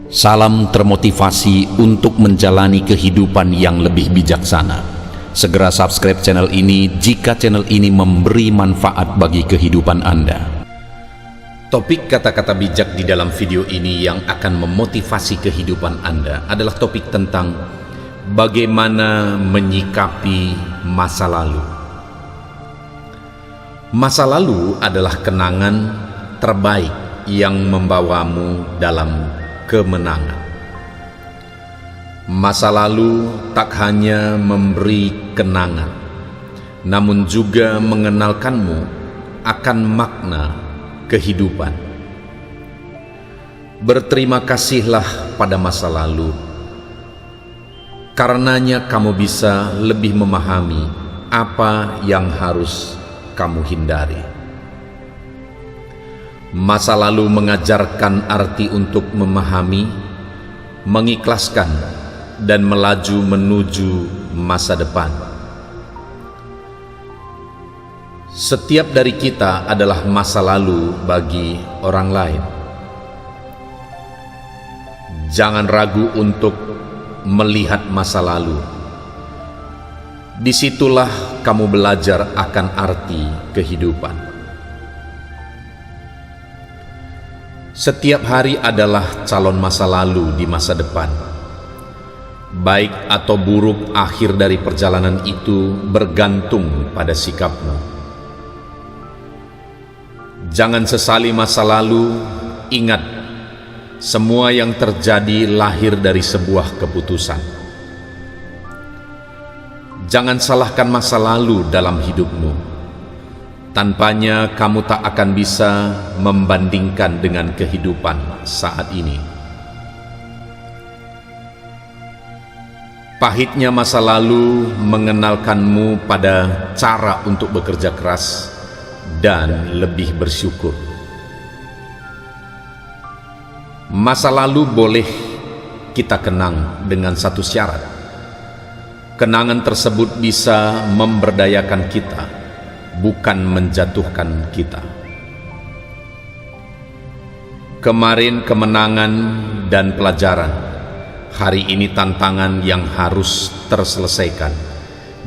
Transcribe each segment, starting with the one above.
Salam termotivasi untuk menjalani kehidupan yang lebih bijaksana. Segera subscribe channel ini jika channel ini memberi manfaat bagi kehidupan Anda. Topik kata-kata bijak di dalam video ini yang akan memotivasi kehidupan Anda adalah topik tentang bagaimana menyikapi masa lalu. Masa lalu adalah kenangan terbaik yang membawamu dalam kemenangan. Masa lalu tak hanya memberi kenangan, namun juga mengenalkanmu akan makna kehidupan. Berterima kasihlah pada masa lalu, karenanya kamu bisa lebih memahami apa yang harus kamu hindari. Masa lalu mengajarkan arti untuk memahami, mengikhlaskan, dan melaju menuju masa depan. Setiap dari kita adalah masa lalu bagi orang lain. Jangan ragu untuk melihat masa lalu. Disitulah kamu belajar akan arti kehidupan. Setiap hari adalah calon masa lalu di masa depan. Baik atau buruk akhir dari perjalanan itu bergantung pada sikapmu. Jangan sesali masa lalu, ingat, semua yang terjadi lahir dari sebuah keputusan. Jangan salahkan masa lalu dalam hidupmu. Tanpanya kamu tak akan bisa membandingkan dengan kehidupan saat ini. Pahitnya masa lalu mengenalkanmu pada cara untuk bekerja keras dan lebih bersyukur. Masa lalu boleh kita kenang dengan satu syarat. Kenangan tersebut bisa memberdayakan kita, bukan menjatuhkan kita. Kemarin kemenangan dan pelajaran, hari ini tantangan yang harus terselesaikan,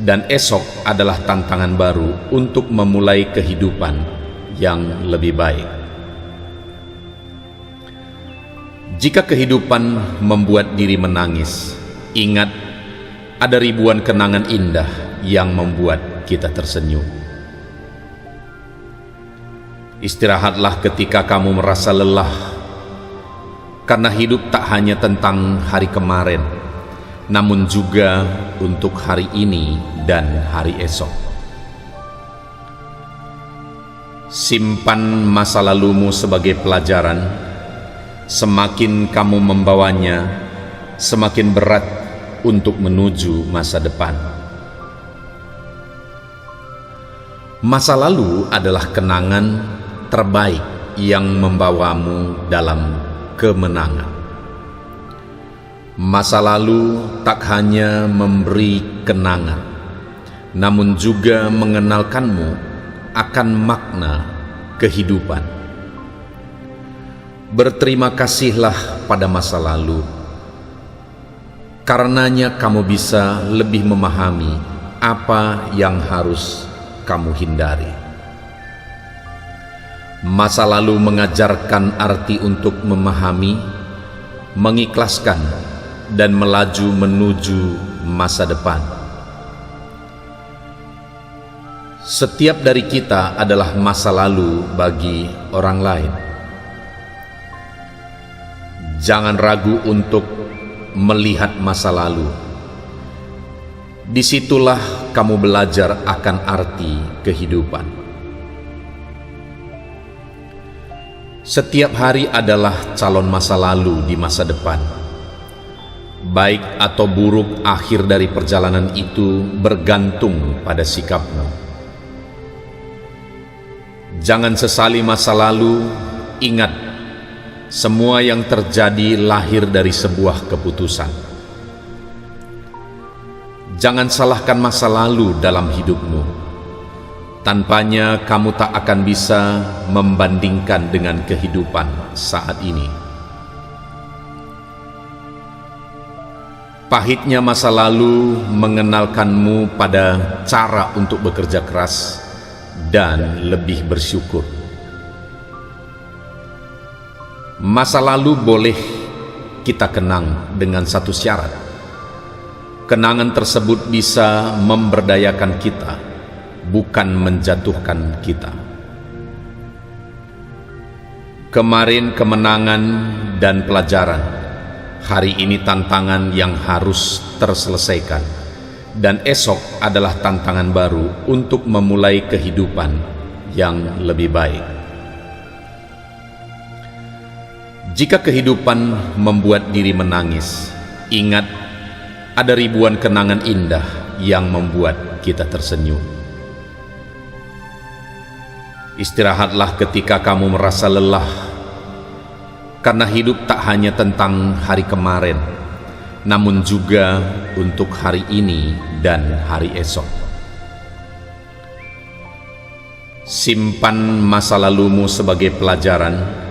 dan esok adalah tantangan baru untuk memulai kehidupan yang lebih baik. Jika kehidupan membuat diri menangis, ingat, ada ribuan kenangan indah yang membuat kita tersenyum. Istirahatlah ketika kamu merasa lelah, karena hidup tak hanya tentang hari kemarin, namun juga untuk hari ini dan hari esok. Simpan masa lalumu sebagai pelajaran. Semakin kamu membawanya, semakin berat untuk menuju masa depan. Masa lalu adalah kenangan terbaik yang membawamu dalam kemenangan. Masa lalu tak hanya memberi kenangan, namun juga mengenalkanmu akan makna kehidupan. Berterima kasihlah pada masa lalu, karenanya kamu bisa lebih memahami apa yang harus kamu hindari. Masa lalu mengajarkan arti untuk memahami, mengikhlaskan, dan melaju menuju masa depan. Setiap dari kita adalah masa lalu bagi orang lain. Jangan ragu untuk melihat masa lalu. Disitulah kamu belajar akan arti kehidupan. Setiap hari adalah calon masa lalu di masa depan. Baik atau buruk akhir dari perjalanan itu bergantung pada sikapmu. Jangan sesali masa lalu, ingat, semua yang terjadi lahir dari sebuah keputusan. Jangan salahkan masa lalu dalam hidupmu. Tanpanya kamu tak akan bisa membandingkan dengan kehidupan saat ini. Pahitnya masa lalu mengenalkanmu pada cara untuk bekerja keras dan lebih bersyukur. Masa lalu boleh kita kenang dengan satu syarat. Kenangan tersebut bisa memberdayakan kita, bukan menjatuhkan kita. Kemarin kemenangan dan pelajaran, hari ini tantangan yang harus terselesaikan, dan esok adalah tantangan baru untuk memulai kehidupan yang lebih baik. Jika kehidupan membuat diri menangis, ingat ada ribuan kenangan indah yang membuat kita tersenyum. Istirahatlah ketika kamu merasa lelah, karena hidup tak hanya tentang hari kemarin, namun juga untuk hari ini dan hari esok. Simpan masa lalumu sebagai pelajaran.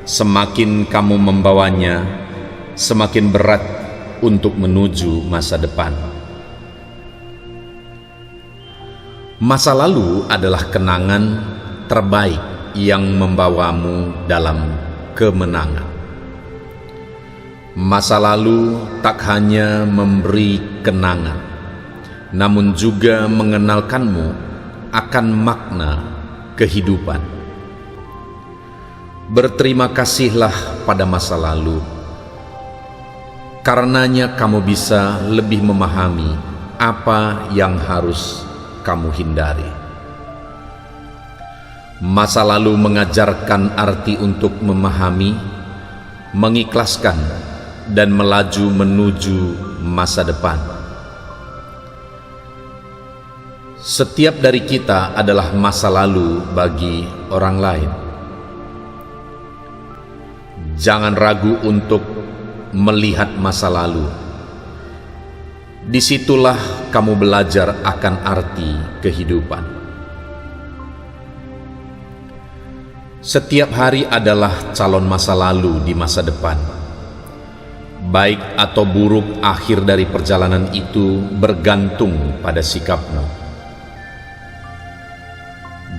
Semakin kamu membawanya, semakin berat untuk menuju masa depan. Masa lalu adalah kenangan terbaik yang membawamu dalam kemenangan. Masa lalu tak hanya memberi kenangan, namun juga mengenalkanmu akan makna kehidupan. Berterima kasihlah pada masa lalu, karenanya kamu bisa lebih memahami apa yang harus kamu hindari. Masa lalu mengajarkan arti untuk memahami, mengikhlaskan, dan melaju menuju masa depan. Setiap dari kita adalah masa lalu bagi orang lain. Jangan ragu untuk melihat masa lalu. Disitulah kamu belajar akan arti kehidupan. Setiap hari adalah calon masa lalu di masa depan. Baik atau buruk akhir dari perjalanan itu bergantung pada sikapmu.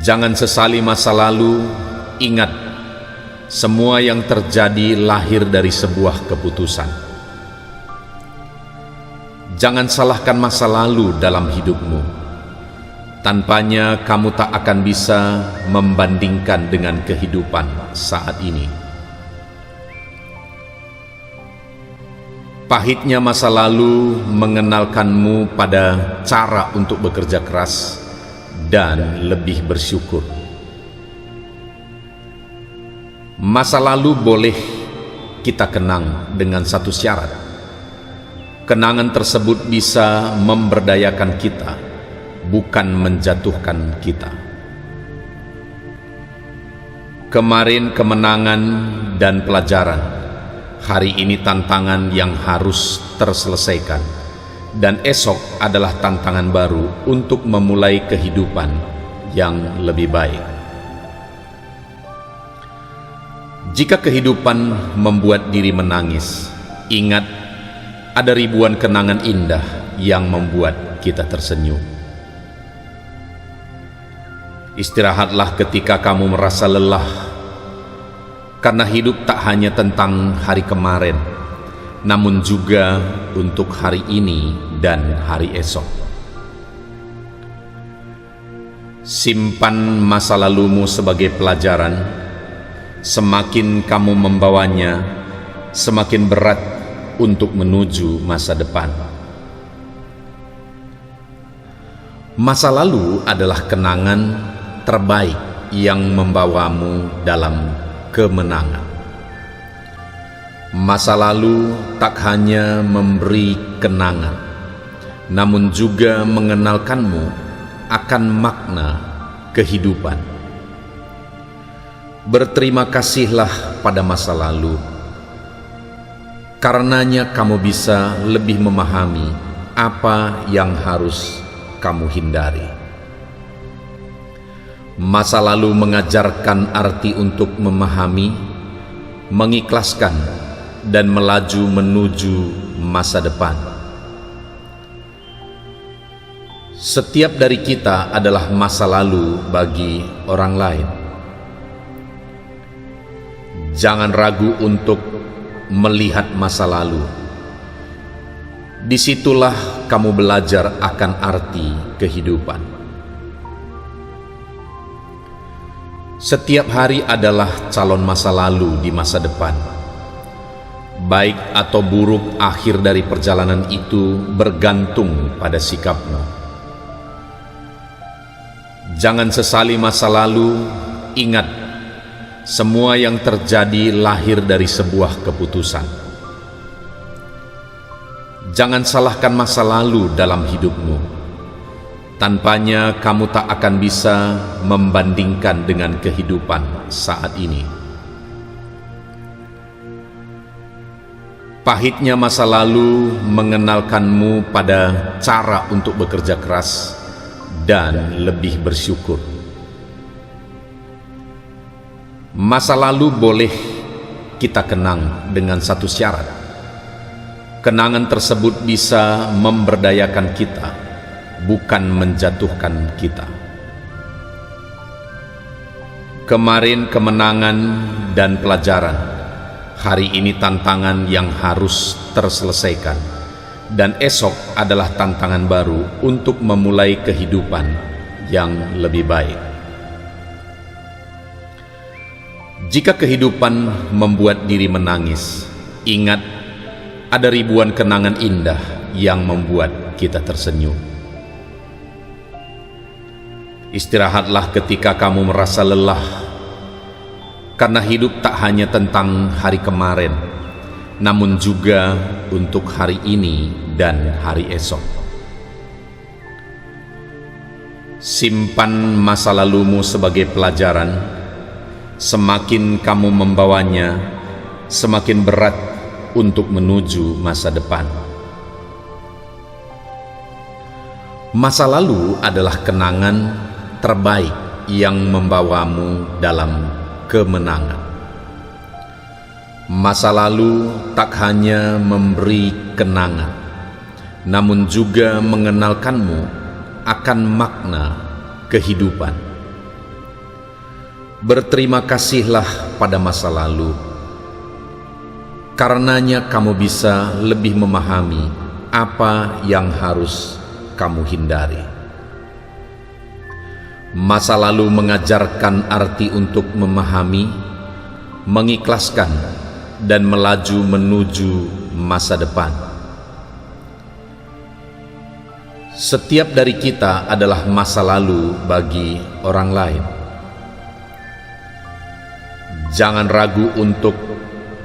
Jangan sesali masa lalu, ingat, semua yang terjadi lahir dari sebuah keputusan. Jangan salahkan masa lalu dalam hidupmu. Tanpanya kamu tak akan bisa membandingkan dengan kehidupan saat ini. Pahitnya masa lalu mengenalkanmu pada cara untuk bekerja keras dan lebih bersyukur. Masa lalu boleh kita kenang dengan satu syarat. Kenangan tersebut bisa memberdayakan kita, bukan menjatuhkan kita. Kemarin kemenangan dan pelajaran, hari ini tantangan yang harus terselesaikan, dan esok adalah tantangan baru untuk memulai kehidupan yang lebih baik. Jika kehidupan membuat diri menangis, ingat ada ribuan kenangan indah yang membuat kita tersenyum. Istirahatlah ketika kamu merasa lelah, karena hidup tak hanya tentang hari kemarin, namun juga untuk hari ini dan hari esok. Simpan masa lalumu sebagai pelajaran. Semakin kamu membawanya, semakin berat untuk menuju masa depan. Masa lalu adalah kenangan terbaik yang membawamu dalam kemenangan. Masa lalu tak hanya memberi kenangan, namun juga mengenalkanmu akan makna kehidupan. Berterima kasihlah pada masa lalu, karenanya kamu bisa lebih memahami apa yang harus kamu hindari. Masa lalu mengajarkan arti untuk memahami, mengikhlaskan, dan melaju menuju masa depan. Setiap dari kita adalah masa lalu bagi orang lain. Jangan ragu untuk melihat masa lalu. Disitulah kamu belajar akan arti kehidupan. Setiap hari adalah calon masa lalu di masa depan. Baik atau buruk akhir dari perjalanan itu bergantung pada sikapmu. Jangan sesali masa lalu, ingat, semua yang terjadi lahir dari sebuah keputusan. Jangan salahkan masa lalu dalam hidupmu. Tanpanya kamu tak akan bisa membandingkan dengan kehidupan saat ini. Pahitnya masa lalu mengenalkanmu pada cara untuk bekerja keras dan lebih bersyukur. Masa lalu boleh kita kenang dengan satu syarat. Kenangan tersebut bisa memberdayakan kita, bukan menjatuhkan kita. Kemarin kemenangan dan pelajaran, hari ini tantangan yang harus terselesaikan, dan esok adalah tantangan baru untuk memulai kehidupan yang lebih baik. Jika kehidupan membuat diri menangis, ingat, ada ribuan kenangan indah yang membuat kita tersenyum. Istirahatlah ketika kamu merasa lelah, karena hidup tak hanya tentang hari kemarin, namun juga untuk hari ini dan hari esok. Simpan masa lalumu sebagai pelajaran. Semakin kamu membawanya, semakin berat untuk menuju masa depan. Masa lalu adalah kenangan terbaik yang membawamu dalam kemenangan. Masa lalu tak hanya memberi kenangan, namun juga mengenalkanmu akan makna kehidupan. Berterima kasihlah pada masa lalu. Karenanya kamu bisa lebih memahami apa yang harus kamu hindari. Masa lalu mengajarkan arti untuk memahami, mengikhlaskan, dan melaju menuju masa depan. Setiap dari kita adalah masa lalu bagi orang lain. Jangan ragu untuk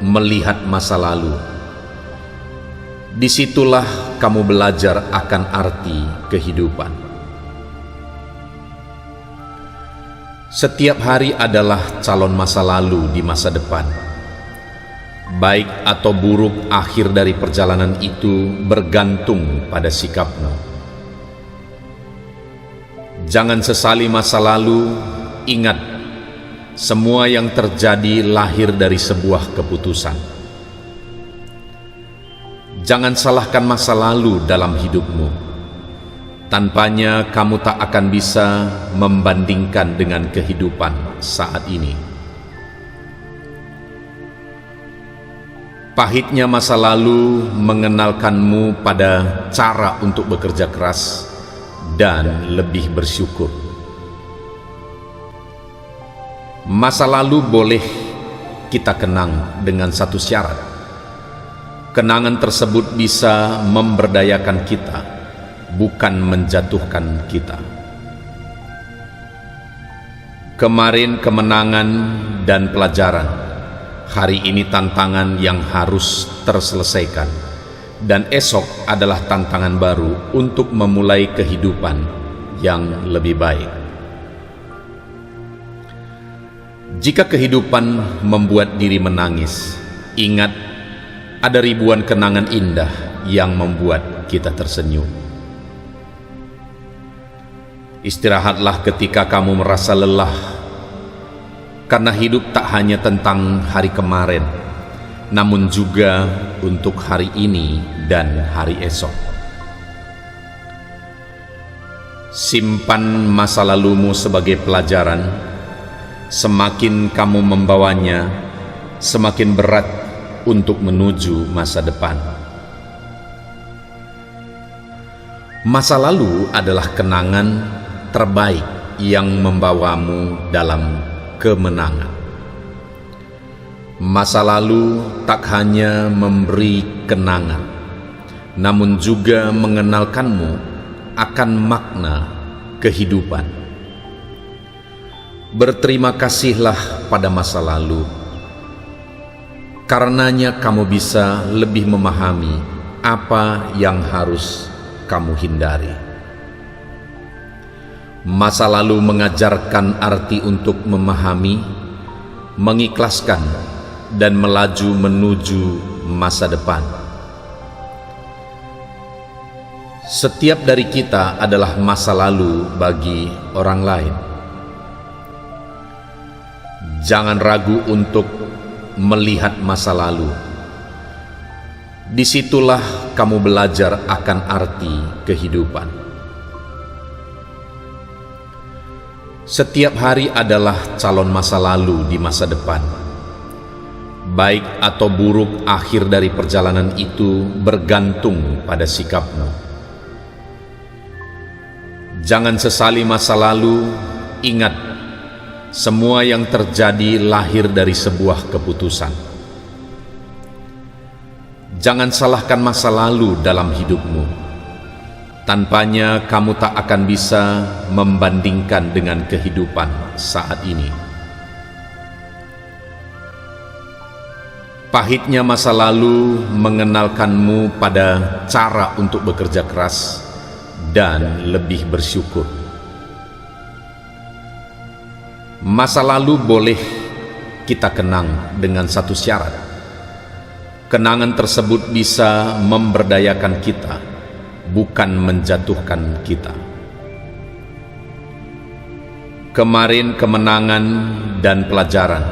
melihat masa lalu. Disitulah kamu belajar akan arti kehidupan. Setiap hari adalah calon masa lalu di masa depan. Baik atau buruk akhir dari perjalanan itu bergantung pada sikapmu. Jangan sesali masa lalu, ingat, semua yang terjadi lahir dari sebuah keputusan. Jangan salahkan masa lalu dalam hidupmu. Tanpanya kamu tak akan bisa membandingkan dengan kehidupan saat ini. Pahitnya masa lalu mengenalkanmu pada cara untuk bekerja keras dan lebih bersyukur. Masa lalu boleh kita kenang dengan satu syarat. Kenangan tersebut bisa memberdayakan kita, bukan menjatuhkan kita. Kemarin kemenangan dan pelajaran, hari ini tantangan yang harus terselesaikan, dan esok adalah tantangan baru untuk memulai kehidupan yang lebih baik. Jika kehidupan membuat diri menangis, ingat, ada ribuan kenangan indah yang membuat kita tersenyum. Istirahatlah ketika kamu merasa lelah, karena hidup tak hanya tentang hari kemarin, namun juga untuk hari ini dan hari esok. Simpan masa lalumu sebagai pelajaran. Semakin kamu membawanya, semakin berat untuk menuju masa depan. Masa lalu adalah kenangan terbaik yang membawamu dalam kemenangan. Masa lalu tak hanya memberi kenangan, namun juga mengenalkanmu akan makna kehidupan. Berterima kasihlah pada masa lalu. Karenanya kamu bisa lebih memahami apa yang harus kamu hindari. Masa lalu mengajarkan arti untuk memahami, mengikhlaskan, dan melaju menuju masa depan. Setiap dari kita adalah masa lalu bagi orang lain. Jangan ragu untuk melihat masa lalu. Disitulah kamu belajar akan arti kehidupan. Setiap hari adalah calon masa lalu di masa depan. Baik atau buruk akhir dari perjalanan itu bergantung pada sikapmu. Jangan sesali masa lalu. Ingat, semua yang terjadi lahir dari sebuah keputusan. Jangan salahkan masa lalu dalam hidupmu. Tanpanya kamu tak akan bisa membandingkan dengan kehidupan saat ini. Pahitnya masa lalu mengenalkanmu pada cara untuk bekerja keras dan lebih bersyukur. Masa lalu boleh kita kenang dengan satu syarat. Kenangan tersebut bisa memberdayakan kita, bukan menjatuhkan kita. Kemarin kemenangan dan pelajaran,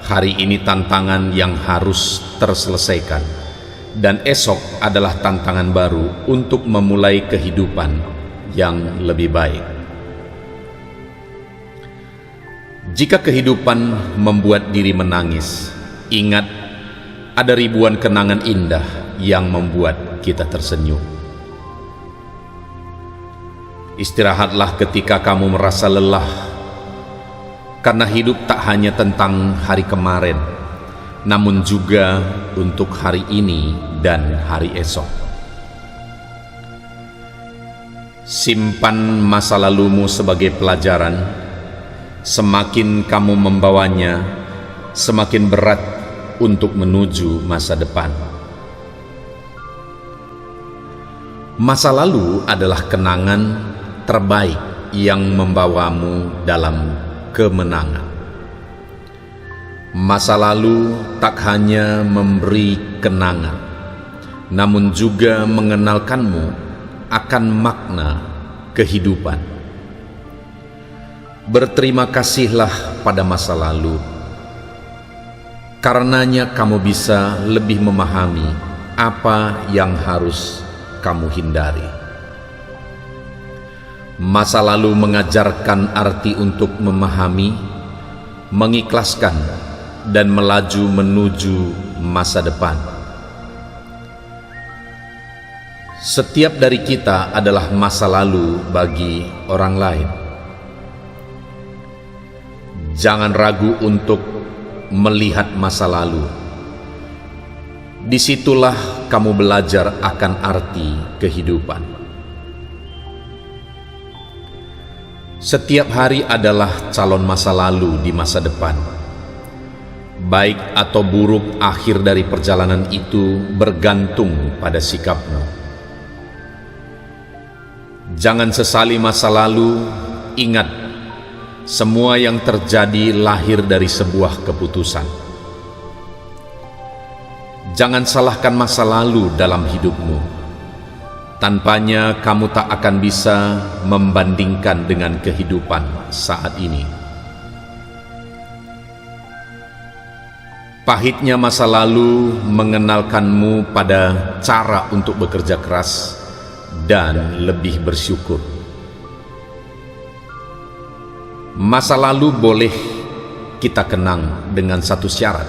hari ini tantangan yang harus terselesaikan, dan esok adalah tantangan baru untuk memulai kehidupan yang lebih baik. Jika kehidupan membuat diri menangis, ingat ada ribuan kenangan indah yang membuat kita tersenyum. Istirahatlah ketika kamu merasa lelah, karena hidup tak hanya tentang hari kemarin, namun juga untuk hari ini dan hari esok. Simpan masa lalumu sebagai pelajaran. Semakin kamu membawanya, semakin berat untuk menuju masa depan. Masa lalu adalah kenangan terbaik yang membawamu dalam kemenangan. Masa lalu tak hanya memberi kenangan, namun juga mengenalkanmu akan makna kehidupan. Berterima kasihlah pada masa lalu. Karenanya kamu bisa lebih memahami apa yang harus kamu hindari. Masa lalu mengajarkan arti untuk memahami, mengikhlaskan, dan melaju menuju masa depan. Setiap dari kita adalah masa lalu bagi orang lain. Jangan ragu untuk melihat masa lalu. Disitulah kamu belajar akan arti kehidupan. Setiap hari adalah calon masa lalu di masa depan. Baik atau buruk akhir dari perjalanan itu bergantung pada sikapmu. Jangan sesali masa lalu. Ingat, semua yang terjadi lahir dari sebuah keputusan. Jangan salahkan masa lalu dalam hidupmu. Tanpanya kamu tak akan bisa membandingkan dengan kehidupan saat ini. Pahitnya masa lalu mengenalkanmu pada cara untuk bekerja keras dan lebih bersyukur. Masa lalu boleh kita kenang dengan satu syarat.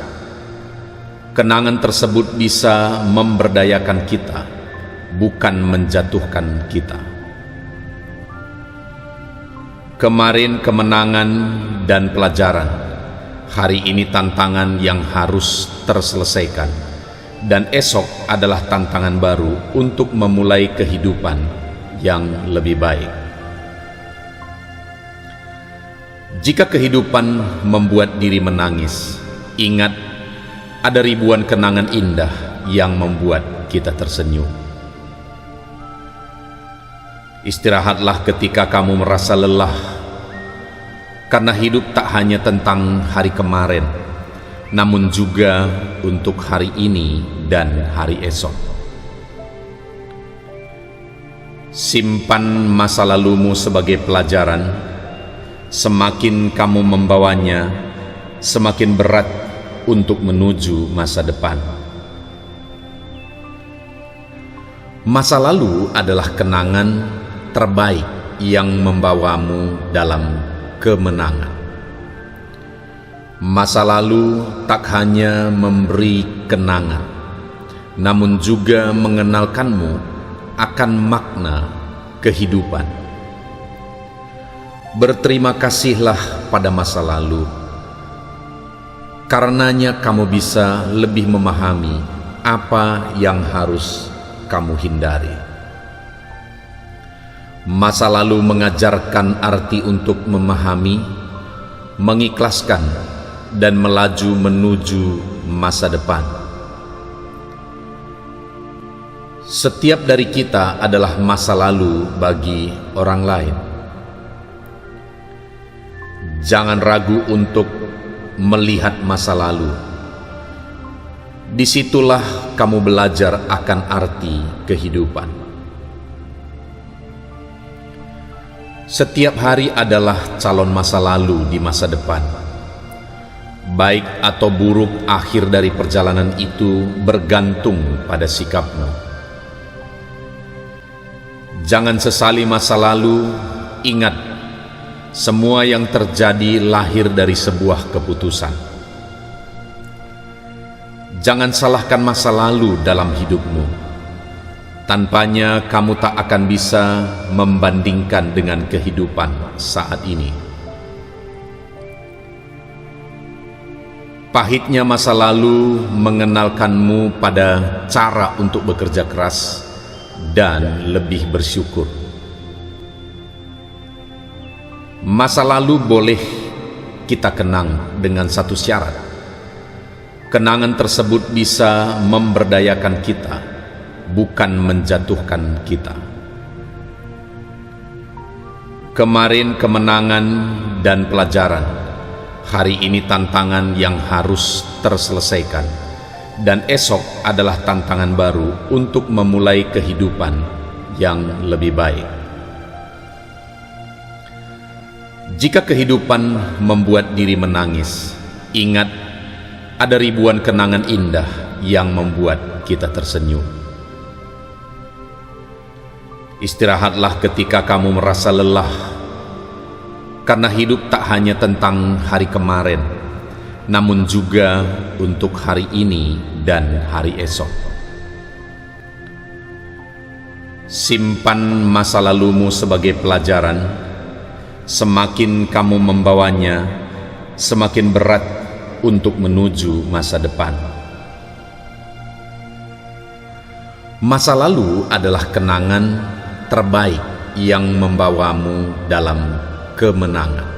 Kenangan tersebut bisa memberdayakan kita, bukan menjatuhkan kita. Kemarin kemenangan dan pelajaran, hari ini tantangan yang harus terselesaikan, dan esok adalah tantangan baru untuk memulai kehidupan yang lebih baik. Jika kehidupan membuat diri menangis, ingat ada ribuan kenangan indah yang membuat kita tersenyum. Istirahatlah ketika kamu merasa lelah, karena hidup tak hanya tentang hari kemarin, namun juga untuk hari ini dan hari esok. Simpan masa lalumu sebagai pelajaran. Semakin kamu membawanya, semakin berat untuk menuju masa depan. Masa lalu adalah kenangan terbaik yang membawamu dalam kemenangan. Masa lalu tak hanya memberi kenangan, namun juga mengenalkanmu akan makna kehidupan. Berterima kasihlah pada masa lalu, karenanya kamu bisa lebih memahami apa yang harus kamu hindari. Masa lalu mengajarkan arti untuk memahami, mengikhlaskan, dan melaju menuju masa depan. Setiap dari kita adalah masa lalu bagi orang lain. Jangan ragu untuk melihat masa lalu. Disitulah kamu belajar akan arti kehidupan. Setiap hari adalah calon masa lalu di masa depan. Baik atau buruk akhir dari perjalanan itu bergantung pada sikapmu. Jangan sesali masa lalu, ingat, semua yang terjadi lahir dari sebuah keputusan. Jangan salahkan masa lalu dalam hidupmu. Tanpanya kamu tak akan bisa membandingkan dengan kehidupan saat ini. Pahitnya masa lalu mengenalkanmu pada cara untuk bekerja keras dan lebih bersyukur. Masa lalu boleh kita kenang dengan satu syarat. Kenangan tersebut bisa memberdayakan kita, bukan menjatuhkan kita. Kemarin kemenangan dan pelajaran, hari ini tantangan yang harus terselesaikan, dan esok adalah tantangan baru untuk memulai kehidupan yang lebih baik. Jika kehidupan membuat diri menangis, ingat ada ribuan kenangan indah yang membuat kita tersenyum. Istirahatlah ketika kamu merasa lelah, karena hidup tak hanya tentang hari kemarin, namun juga untuk hari ini dan hari esok. Simpan masa lalumu sebagai pelajaran. Semakin kamu membawanya, semakin berat untuk menuju masa depan. Masa lalu adalah kenangan terbaik yang membawamu dalam kemenangan.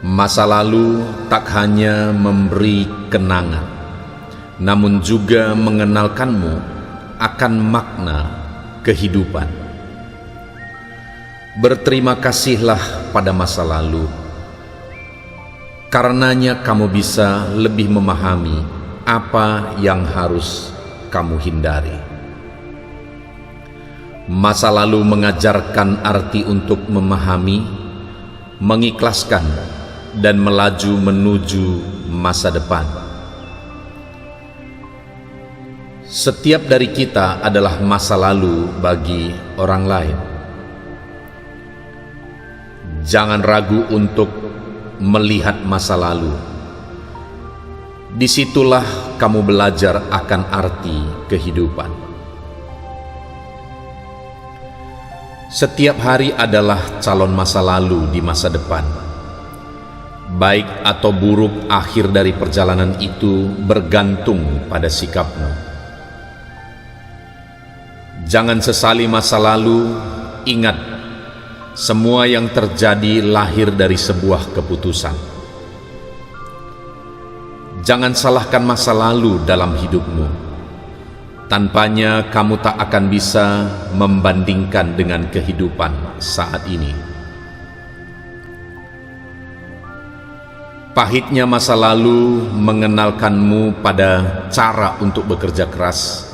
Masa lalu tak hanya memberi kenangan, namun juga mengenalkanmu akan makna kehidupan. Berterima kasihlah pada masa lalu, karenanya kamu bisa lebih memahami apa yang harus kamu hindari. Masa lalu mengajarkan arti untuk memahami, mengikhlaskan, dan melaju menuju masa depan. Setiap dari kita adalah masa lalu bagi orang lain. Jangan ragu untuk melihat masa lalu. Disitulah kamu belajar akan arti kehidupan. Setiap hari adalah calon masa lalu di masa depan. Baik atau buruk akhir dari perjalanan itu bergantung pada sikapmu. Jangan sesali masa lalu, ingat, semua yang terjadi lahir dari sebuah keputusan. Jangan salahkan masa lalu dalam hidupmu. Tanpanya kamu tak akan bisa membandingkan dengan kehidupan saat ini. Pahitnya masa lalu mengenalkanmu pada cara untuk bekerja keras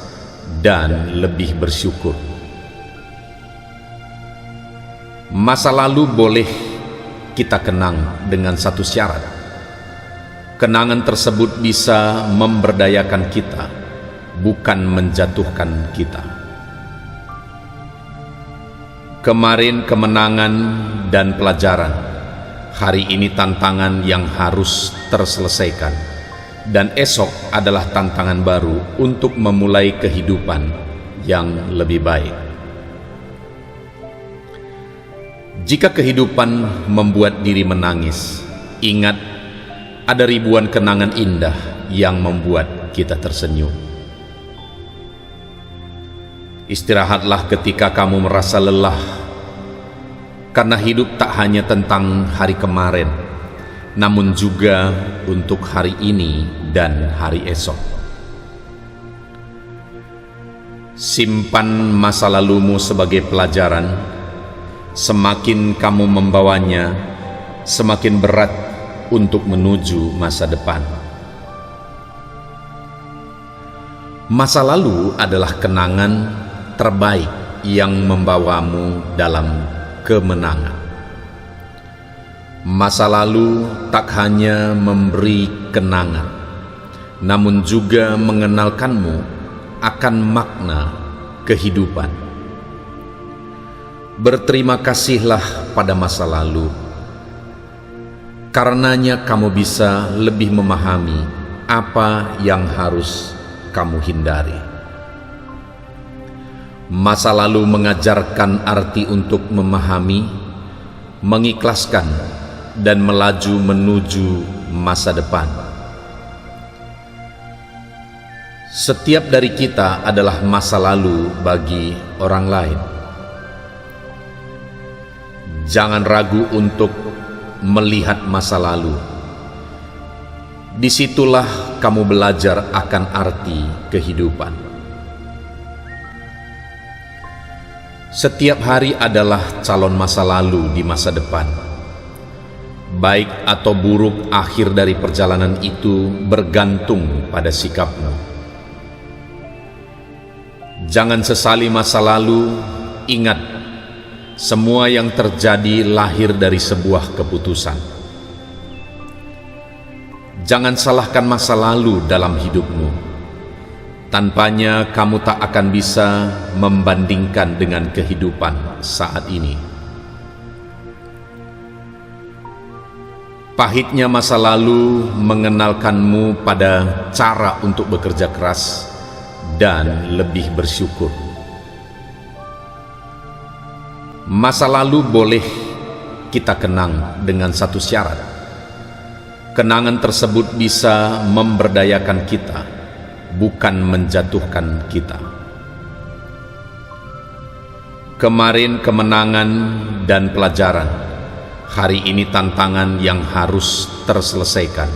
dan lebih bersyukur. Masa lalu boleh kita kenang dengan satu syarat. Kenangan tersebut bisa memberdayakan kita, bukan menjatuhkan kita. Kemarin kemenangan dan pelajaran, hari ini tantangan yang harus terselesaikan, dan esok adalah tantangan baru untuk memulai kehidupan yang lebih baik. Jika kehidupan membuat diri menangis, ingat, ada ribuan kenangan indah yang membuat kita tersenyum. Istirahatlah ketika kamu merasa lelah, karena hidup tak hanya tentang hari kemarin, namun juga untuk hari ini dan hari esok. Simpan masa lalumu sebagai pelajaran. Semakin kamu membawanya, semakin berat untuk menuju masa depan. Masa lalu adalah kenangan terbaik yang membawamu dalam kemenangan. Masa lalu tak hanya memberi kenangan, namun juga mengenalkanmu akan makna kehidupan. Berterima kasihlah pada masa lalu. Karenanya kamu bisa lebih memahami apa yang harus kamu hindari. Masa lalu mengajarkan arti untuk memahami, mengikhlaskan, dan melaju menuju masa depan. Setiap dari kita adalah masa lalu bagi orang lain. Jangan ragu untuk melihat masa lalu. Disitulah kamu belajar akan arti kehidupan. Setiap hari adalah calon masa lalu di masa depan. Baik atau buruk akhir dari perjalanan itu bergantung pada sikapmu. Jangan sesali masa lalu, ingat, semua yang terjadi lahir dari sebuah keputusan. Jangan salahkan masa lalu dalam hidupmu. Tanpanya kamu tak akan bisa membandingkan dengan kehidupan saat ini. Pahitnya masa lalu mengenalkanmu pada cara untuk bekerja keras dan lebih bersyukur. Masa lalu boleh kita kenang dengan satu syarat. Kenangan tersebut bisa memberdayakan kita, bukan menjatuhkan kita. Kemarin kemenangan dan pelajaran, hari ini tantangan yang harus terselesaikan,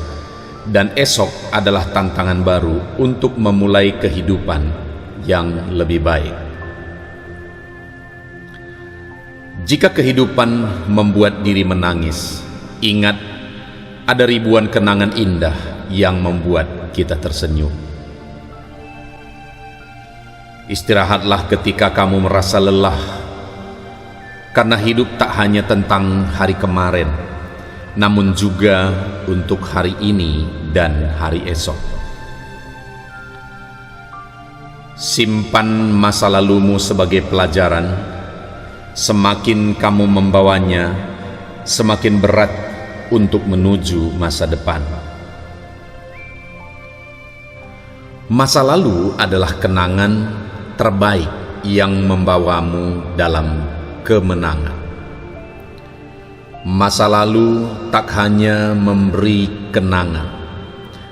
dan esok adalah tantangan baru untuk memulai kehidupan yang lebih baik. Jika kehidupan membuat diri menangis, ingat, ada ribuan kenangan indah yang membuat kita tersenyum. Istirahatlah ketika kamu merasa lelah, karena hidup tak hanya tentang hari kemarin, namun juga untuk hari ini dan hari esok. Simpan masa lalumu sebagai pelajaran. Semakin kamu membawanya, semakin berat untuk menuju masa depan. Masa lalu adalah kenangan terbaik yang membawamu dalam kemenangan. Masa lalu tak hanya memberi kenangan,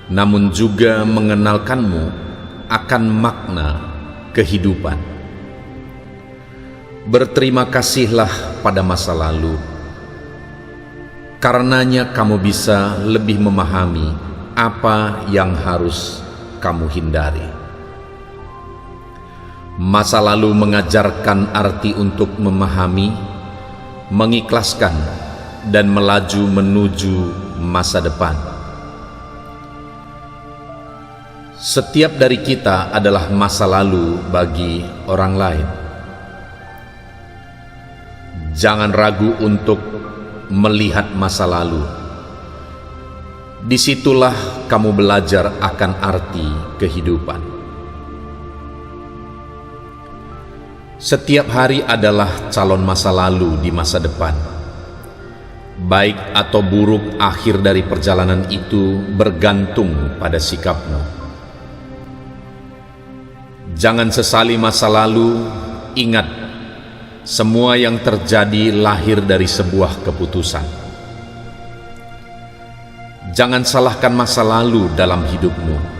namun juga mengenalkanmu akan makna kehidupan. Berterima kasihlah pada masa lalu, karenanya kamu bisa lebih memahami apa yang harus kamu hindari. Masa lalu mengajarkan arti untuk memahami, mengikhlaskan, dan melaju menuju masa depan. Setiap dari kita adalah masa lalu bagi orang lain. Jangan ragu untuk melihat masa lalu. Disitulah kamu belajar akan arti kehidupan. Setiap hari adalah calon masa lalu di masa depan. Baik atau buruk akhir dari perjalanan itu bergantung pada sikapmu. Jangan sesali masa lalu, ingat, semua yang terjadi lahir dari sebuah keputusan. Jangan salahkan masa lalu dalam hidupmu.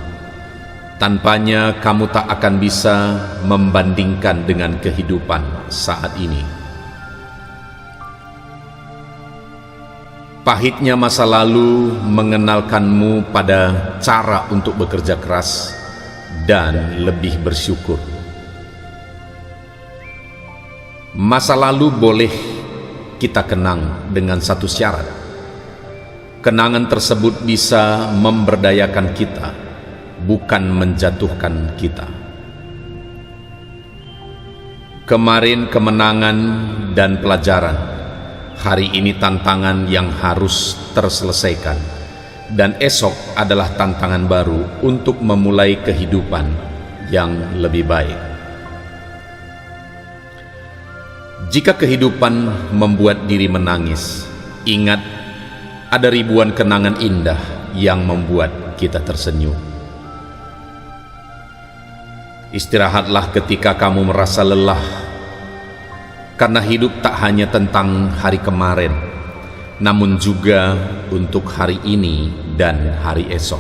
Tanpanya kamu tak akan bisa membandingkan dengan kehidupan saat ini. Pahitnya masa lalu mengenalkanmu pada cara untuk bekerja keras dan lebih bersyukur. Masa lalu boleh kita kenang dengan satu syarat. Kenangan tersebut bisa memberdayakan kita, bukan menjatuhkan kita. Kemarin kemenangan dan pelajaran, hari ini tantangan yang harus terselesaikan, dan esok adalah tantangan baru untuk memulai kehidupan yang lebih baik. Jika kehidupan membuat diri menangis, ingat, ada ribuan kenangan indah yang membuat kita tersenyum. Istirahatlah ketika kamu merasa lelah, karena hidup tak hanya tentang hari kemarin, namun juga untuk hari ini dan hari esok.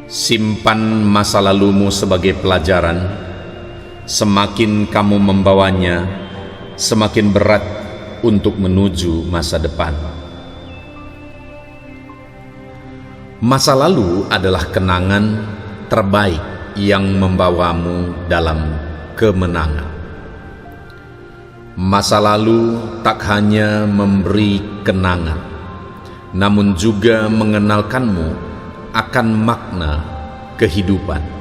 Simpan masa lalumu sebagai pelajaran. Semakin kamu membawanya, semakin berat untuk menuju masa depan. Masa lalu adalah kenangan terbaik yang membawamu dalam kemenangan. Masa lalu tak hanya memberi kenangan, namun juga mengenalkanmu akan makna kehidupan.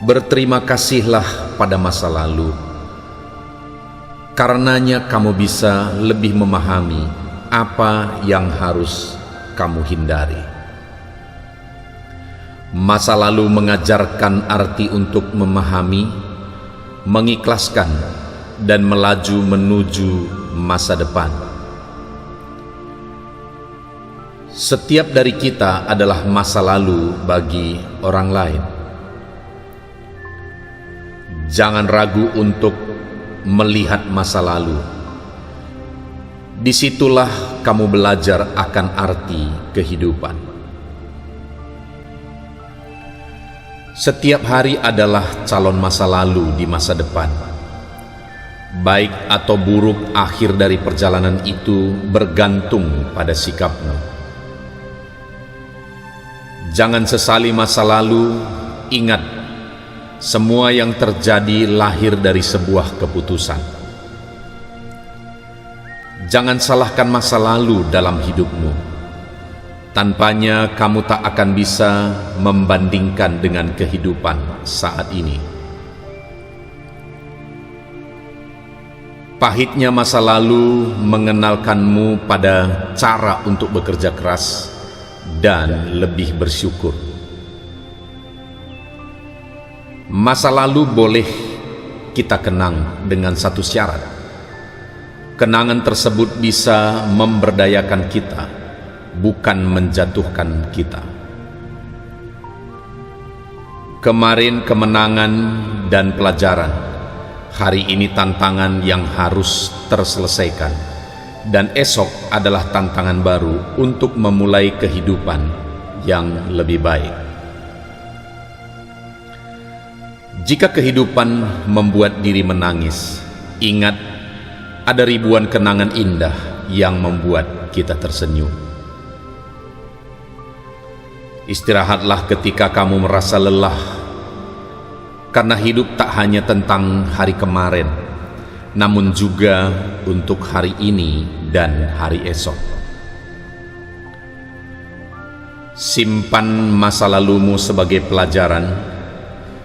Berterima kasihlah pada masa lalu, karenanya kamu bisa lebih memahami apa yang harus kamu hindari. Masa lalu mengajarkan arti untuk memahami, mengikhlaskan, dan melaju menuju masa depan. Setiap dari kita adalah masa lalu bagi orang lain. Jangan ragu untuk melihat masa lalu. Disitulah kamu belajar akan arti kehidupan. Setiap hari adalah calon masa lalu di masa depan. Baik atau buruk akhir dari perjalanan itu bergantung pada sikapmu. Jangan sesali masa lalu, ingat, semua yang terjadi lahir dari sebuah keputusan. Jangan salahkan masa lalu dalam hidupmu. Tanpanya kamu tak akan bisa membandingkan dengan kehidupan saat ini. Pahitnya masa lalu mengenalkanmu pada cara untuk bekerja keras dan lebih bersyukur. Masa lalu boleh kita kenang dengan satu syarat. Kenangan tersebut bisa memberdayakan kita, bukan menjatuhkan kita. Kemarin kemenangan dan pelajaran, hari ini tantangan yang harus terselesaikan, dan esok adalah tantangan baru untuk memulai kehidupan yang lebih baik. Jika kehidupan membuat diri menangis, ingat ada ribuan kenangan indah yang membuat kita tersenyum. Istirahatlah ketika kamu merasa lelah, karena hidup tak hanya tentang hari kemarin, namun juga untuk hari ini dan hari esok. Simpan masa lalumu sebagai pelajaran.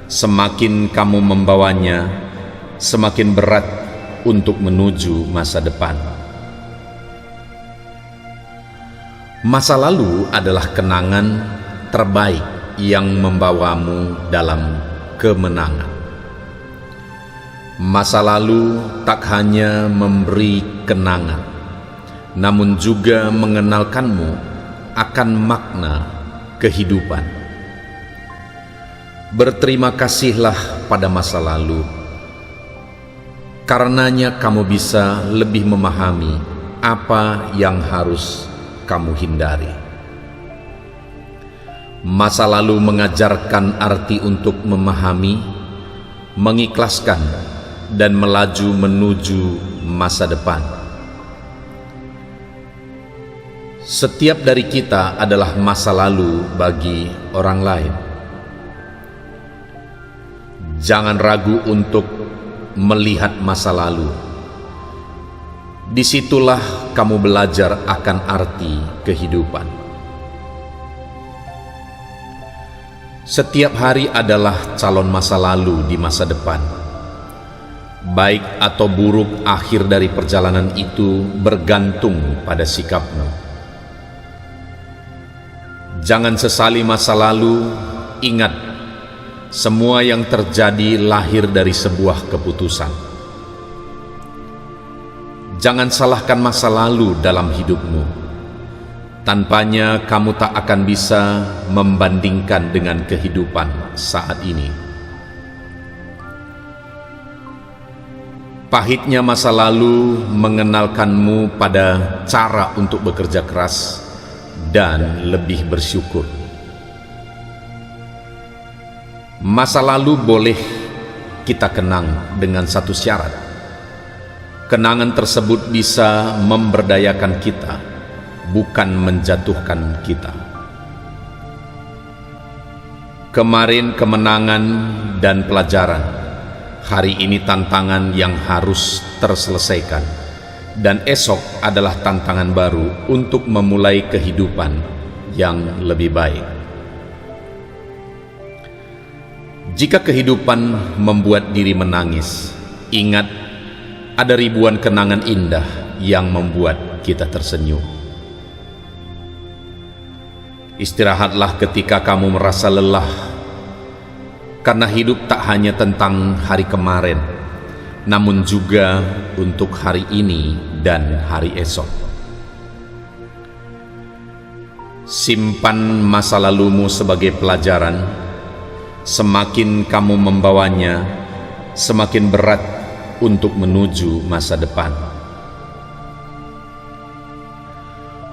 Semakin kamu membawanya, semakin berat untuk menuju masa depan. Masa lalu adalah kenangan terbaik yang membawamu dalam kemenangan. Masa lalu tak hanya memberi kenangan, namun juga mengenalkanmu akan makna kehidupan. Berterima kasihlah pada masa lalu. Karenanya kamu bisa lebih memahami apa yang harus kamu hindari. Masa lalu mengajarkan arti untuk memahami, mengikhlaskan, dan melaju menuju masa depan. Setiap dari kita adalah masa lalu bagi orang lain. Jangan ragu untuk melihat masa lalu. Disitulah kamu belajar akan arti kehidupan. Setiap hari adalah calon masa lalu di masa depan. Baik atau buruk akhir dari perjalanan itu bergantung pada sikapmu. Jangan sesali masa lalu. Ingat, semua yang terjadi lahir dari sebuah keputusan. Jangan salahkan masa lalu dalam hidupmu. Tanpanya kamu tak akan bisa membandingkan dengan kehidupan saat ini. Pahitnya masa lalu mengenalkanmu pada cara untuk bekerja keras dan lebih bersyukur. Masa lalu boleh kita kenang dengan satu syarat. Kenangan tersebut bisa memberdayakan kita, bukan menjatuhkan kita. Kemarin kemenangan dan pelajaran, hari ini tantangan yang harus terselesaikan, dan esok adalah tantangan baru untuk memulai kehidupan yang lebih baik. Jika kehidupan membuat diri menangis, ingat ada ribuan kenangan indah yang membuat kita tersenyum. Istirahatlah ketika kamu merasa lelah, karena hidup tak hanya tentang hari kemarin, namun juga untuk hari ini dan hari esok. Simpan masa lalumu sebagai pelajaran. Semakin kamu membawanya, semakin berat untuk menuju masa depan.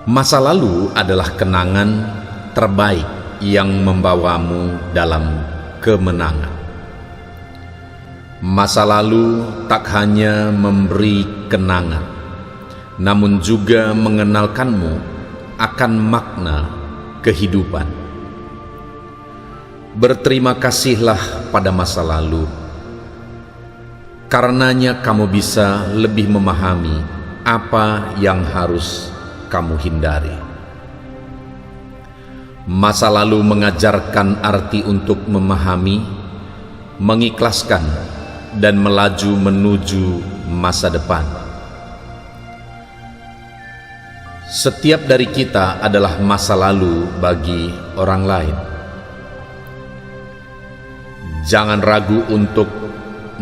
Masa lalu adalah kenangan terbaik yang membawamu dalam kemenangan. Masa lalu tak hanya memberi kenangan, namun juga mengenalkanmu akan makna kehidupan. Berterima kasihlah pada masa lalu. Karenanya kamu bisa lebih memahami apa yang harus kamu hindari. Masa lalu mengajarkan arti untuk memahami, mengikhlaskan, dan melaju menuju masa depan. Setiap dari kita adalah masa lalu bagi orang lain. Jangan ragu untuk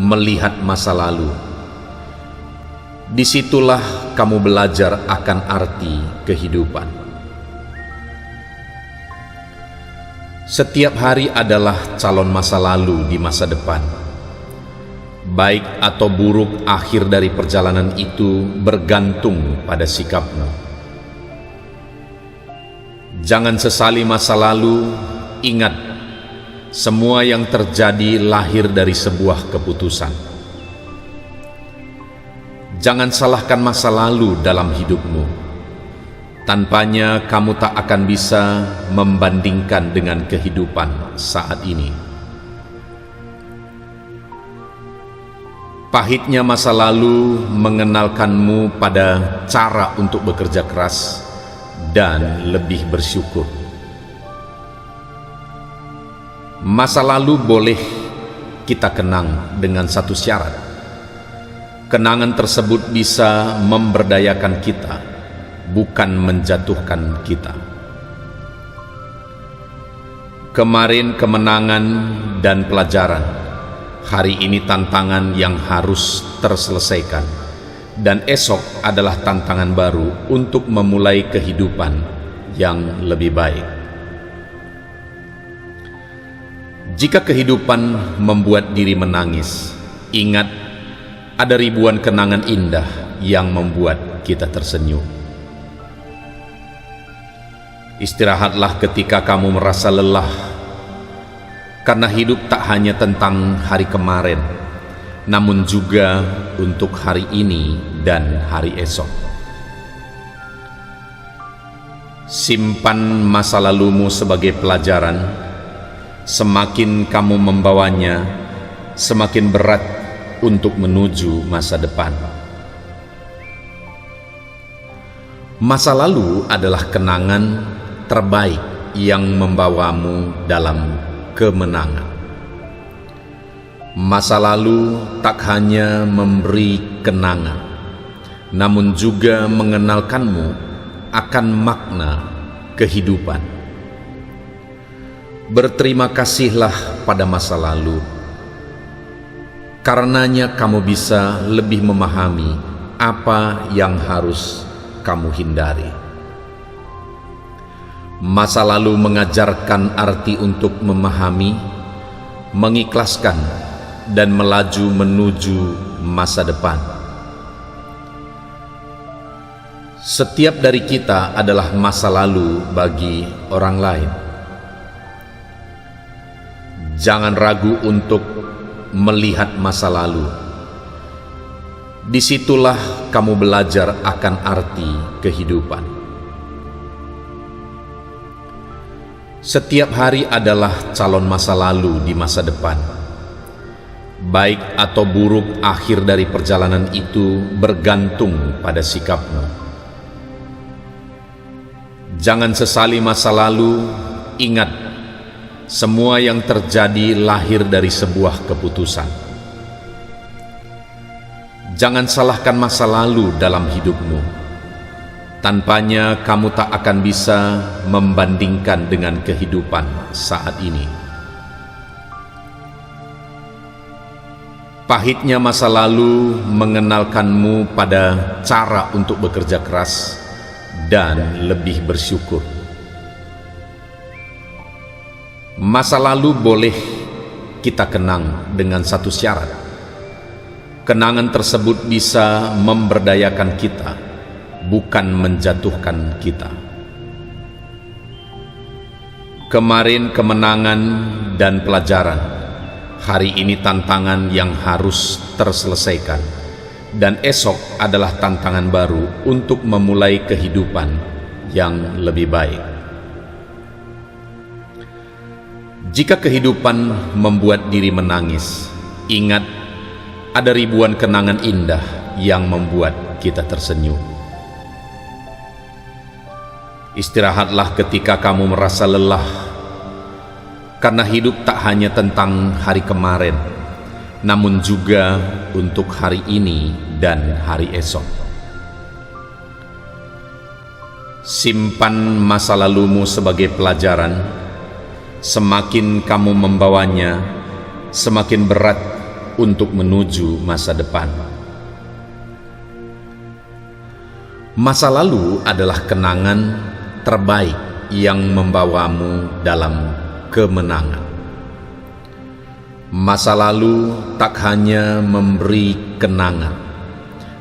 melihat masa lalu. Disitulah kamu belajar akan arti kehidupan. Setiap hari adalah calon masa lalu di masa depan. Baik atau buruk akhir dari perjalanan itu bergantung pada sikapmu. Jangan sesali masa lalu, ingat, semua yang terjadi lahir dari sebuah keputusan. Jangan salahkan masa lalu dalam hidupmu. Tanpanya kamu tak akan bisa membandingkan dengan kehidupan saat ini. Pahitnya masa lalu mengenalkanmu pada cara untuk bekerja keras dan lebih bersyukur. Masa lalu boleh kita kenang dengan satu syarat. Kenangan tersebut bisa memberdayakan kita, bukan menjatuhkan kita. Kemarin kemenangan dan pelajaran, hari ini tantangan yang harus terselesaikan, dan esok adalah tantangan baru untuk memulai kehidupan yang lebih baik. Jika kehidupan membuat diri menangis, ingat, ada ribuan kenangan indah yang membuat kita tersenyum. Istirahatlah ketika kamu merasa lelah, karena hidup tak hanya tentang hari kemarin, namun juga untuk hari ini dan hari esok. Simpan masa lalumu sebagai pelajaran. Semakin kamu membawanya, semakin berat untuk menuju masa depan. Masa lalu adalah kenangan terbaik yang membawamu dalam kemenangan. Masa lalu tak hanya memberi kenangan, namun juga mengenalkanmu akan makna kehidupan. Berterima kasihlah pada masa lalu. Karenanya kamu bisa lebih memahami apa yang harus kamu hindari. Masa lalu mengajarkan arti untuk memahami, mengikhlaskan, dan melaju menuju masa depan. Setiap dari kita adalah masa lalu bagi orang lain. Jangan ragu untuk melihat masa lalu. Disitulah kamu belajar akan arti kehidupan. Setiap hari adalah calon masa lalu di masa depan. Baik atau buruk akhir dari perjalanan itu bergantung pada sikapmu. Jangan sesali masa lalu, ingat, semua yang terjadi lahir dari sebuah keputusan. Jangan salahkan masa lalu dalam hidupmu. Tanpanya kamu tak akan bisa membandingkan dengan kehidupan saat ini. Pahitnya masa lalu mengenalkanmu pada cara untuk bekerja keras dan lebih bersyukur. Masa lalu boleh kita kenang dengan satu syarat. Kenangan tersebut bisa memberdayakan kita, bukan menjatuhkan kita. Kemarin kemenangan dan pelajaran, hari ini tantangan yang harus terselesaikan, dan esok adalah tantangan baru untuk memulai kehidupan yang lebih baik. Jika kehidupan membuat diri menangis, ingat, ada ribuan kenangan indah yang membuat kita tersenyum. Istirahatlah ketika kamu merasa lelah, karena hidup tak hanya tentang hari kemarin, namun juga untuk hari ini dan hari esok. Simpan masa lalumu sebagai pelajaran. Semakin kamu membawanya, semakin berat untuk menuju masa depan. Masa lalu adalah kenangan terbaik yang membawamu dalam kemenangan. Masa lalu tak hanya memberi kenangan,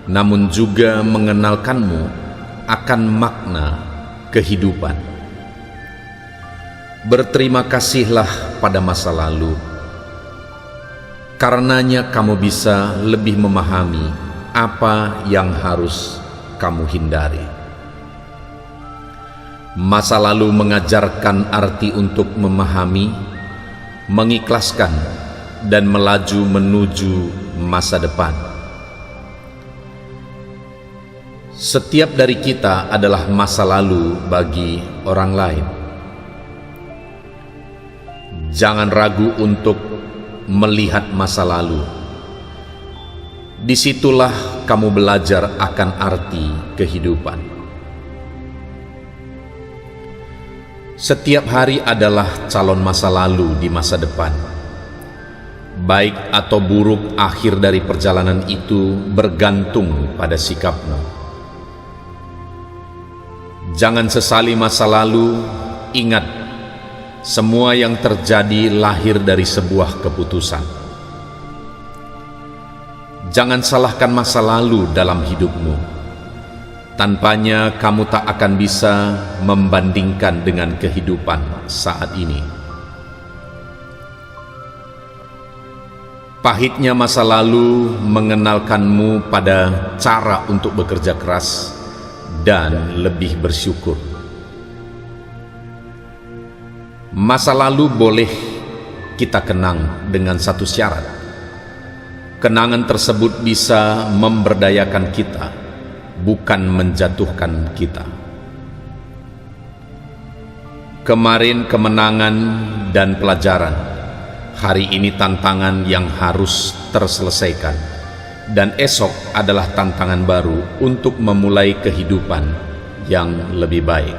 namun juga mengenalkanmu akan makna kehidupan. Berterima kasihlah pada masa lalu, karenanya kamu bisa lebih memahami apa yang harus kamu hindari. Masa lalu mengajarkan arti untuk memahami, mengikhlaskan, dan melaju menuju masa depan. Setiap dari kita adalah masa lalu bagi orang lain. Jangan ragu untuk melihat masa lalu. Disitulah kamu belajar akan arti kehidupan. Setiap hari adalah calon masa lalu di masa depan. Baik atau buruk akhir dari perjalanan itu bergantung pada sikapmu. Jangan sesali masa lalu, ingat, semua yang terjadi lahir dari sebuah keputusan. Jangan salahkan masa lalu dalam hidupmu. Tanpanya kamu tak akan bisa membandingkan dengan kehidupan saat ini. Pahitnya masa lalu mengenalkanmu pada cara untuk bekerja keras dan lebih bersyukur. Masa lalu boleh kita kenang dengan satu syarat. Kenangan tersebut bisa memberdayakan kita, bukan menjatuhkan kita. Kemarin kemenangan dan pelajaran, hari ini tantangan yang harus terselesaikan, dan esok adalah tantangan baru untuk memulai kehidupan yang lebih baik.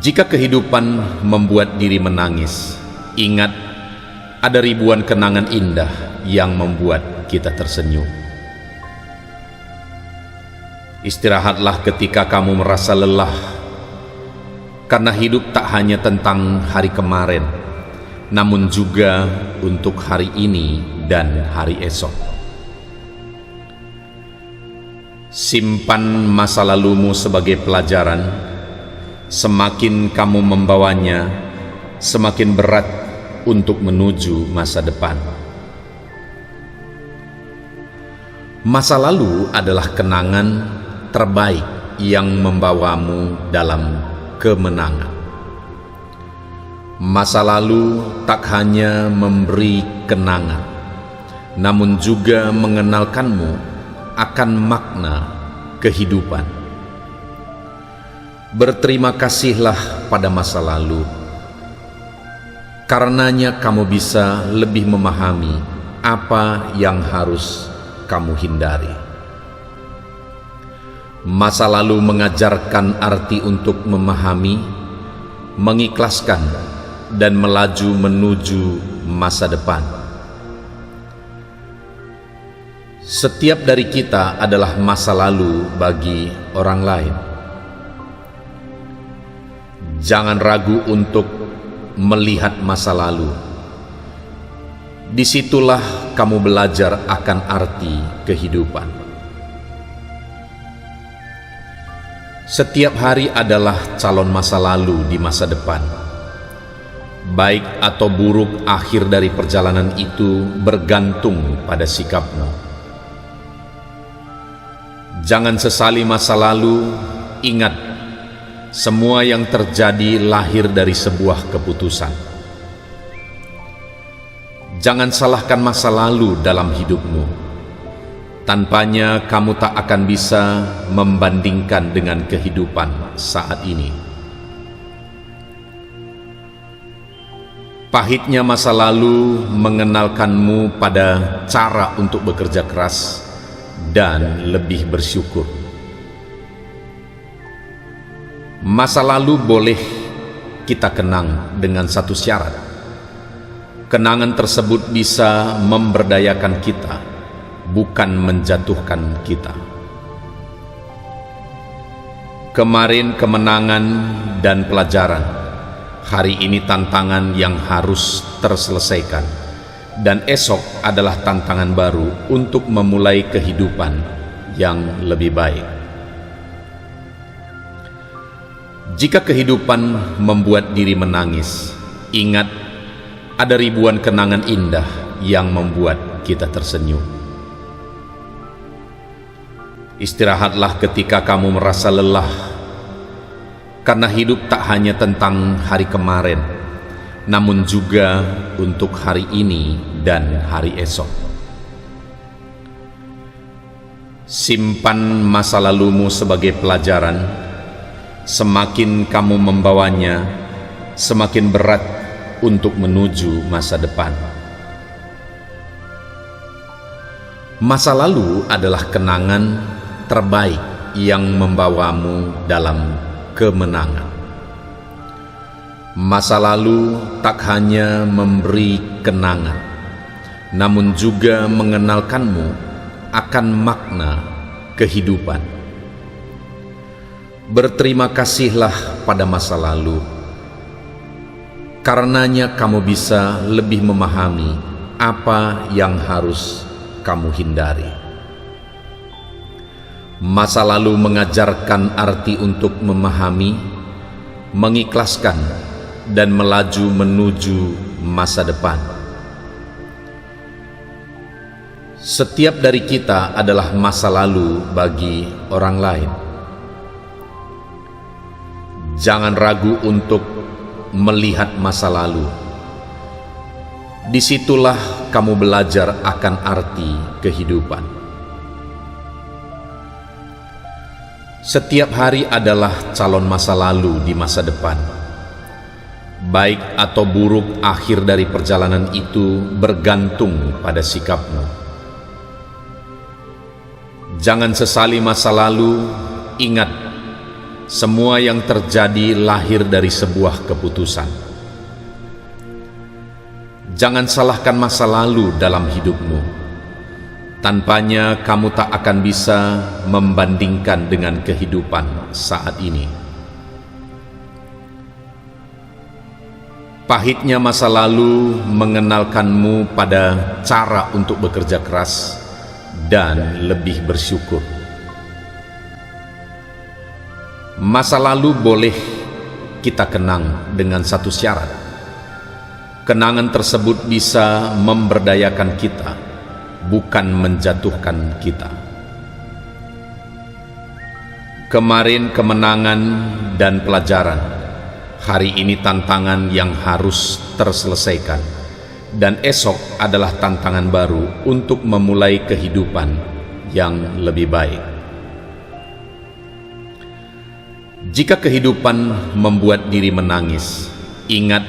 Jika kehidupan membuat diri menangis, ingat, ada ribuan kenangan indah yang membuat kita tersenyum. Istirahatlah ketika kamu merasa lelah, karena hidup tak hanya tentang hari kemarin, namun juga untuk hari ini dan hari esok. Simpan masa lalumu sebagai pelajaran. Semakin kamu membawanya, semakin berat untuk menuju masa depan. Masa lalu adalah kenangan terbaik yang membawamu dalam kemenangan. Masa lalu tak hanya memberi kenangan, namun juga mengenalkanmu akan makna kehidupan. Berterima kasihlah pada masa lalu, karenanya kamu bisa lebih memahami apa yang harus kamu hindari. Masa lalu mengajarkan arti untuk memahami, mengikhlaskan, dan melaju menuju masa depan. Setiap dari kita adalah masa lalu bagi orang lain. Jangan ragu untuk melihat masa lalu. Disitulah kamu belajar akan arti kehidupan. Setiap hari adalah calon masa lalu di masa depan. Baik atau buruk akhir dari perjalanan itu bergantung pada sikapmu. Jangan sesali masa lalu, ingat, semua yang terjadi lahir dari sebuah keputusan. Jangan salahkan masa lalu dalam hidupmu. Tanpanya kamu tak akan bisa membandingkan dengan kehidupan saat ini. Pahitnya masa lalu mengenalkanmu pada cara untuk bekerja keras dan lebih bersyukur. Masa lalu boleh kita kenang dengan satu syarat. Kenangan tersebut bisa memberdayakan kita, bukan menjatuhkan kita. Kemarin kemenangan dan pelajaran, hari ini tantangan yang harus terselesaikan, dan esok adalah tantangan baru untuk memulai kehidupan yang lebih baik. Jika kehidupan membuat diri menangis, ingat ada ribuan kenangan indah yang membuat kita tersenyum. Istirahatlah ketika kamu merasa lelah, karena hidup tak hanya tentang hari kemarin, namun juga untuk hari ini dan hari esok. Simpan masa lalumu sebagai pelajaran. Semakin kamu membawanya, semakin berat untuk menuju masa depan. Masa lalu adalah kenangan terbaik yang membawamu dalam kemenangan. Masa lalu tak hanya memberi kenangan, namun juga mengenalkanmu akan makna kehidupan. Berterima kasihlah pada masa lalu, karenanya kamu bisa lebih memahami apa yang harus kamu hindari. Masa lalu mengajarkan arti untuk memahami, mengikhlaskan, dan melaju menuju masa depan. Setiap dari kita adalah masa lalu bagi orang lain. Jangan ragu untuk melihat masa lalu. Disitulah kamu belajar akan arti kehidupan. Setiap hari adalah calon masa lalu di masa depan. Baik atau buruk akhir dari perjalanan itu bergantung pada sikapmu. Jangan sesali masa lalu, ingat, semua yang terjadi lahir dari sebuah keputusan. Jangan salahkan masa lalu dalam hidupmu. Tanpanya kamu tak akan bisa membandingkan dengan kehidupan saat ini. Pahitnya masa lalu mengenalkanmu pada cara untuk bekerja keras dan lebih bersyukur. Masa lalu boleh kita kenang dengan satu syarat. Kenangan tersebut bisa memberdayakan kita, bukan menjatuhkan kita. Kemarin kemenangan dan pelajaran, hari ini tantangan yang harus terselesaikan, dan esok adalah tantangan baru untuk memulai kehidupan yang lebih baik. Jika kehidupan membuat diri menangis, ingat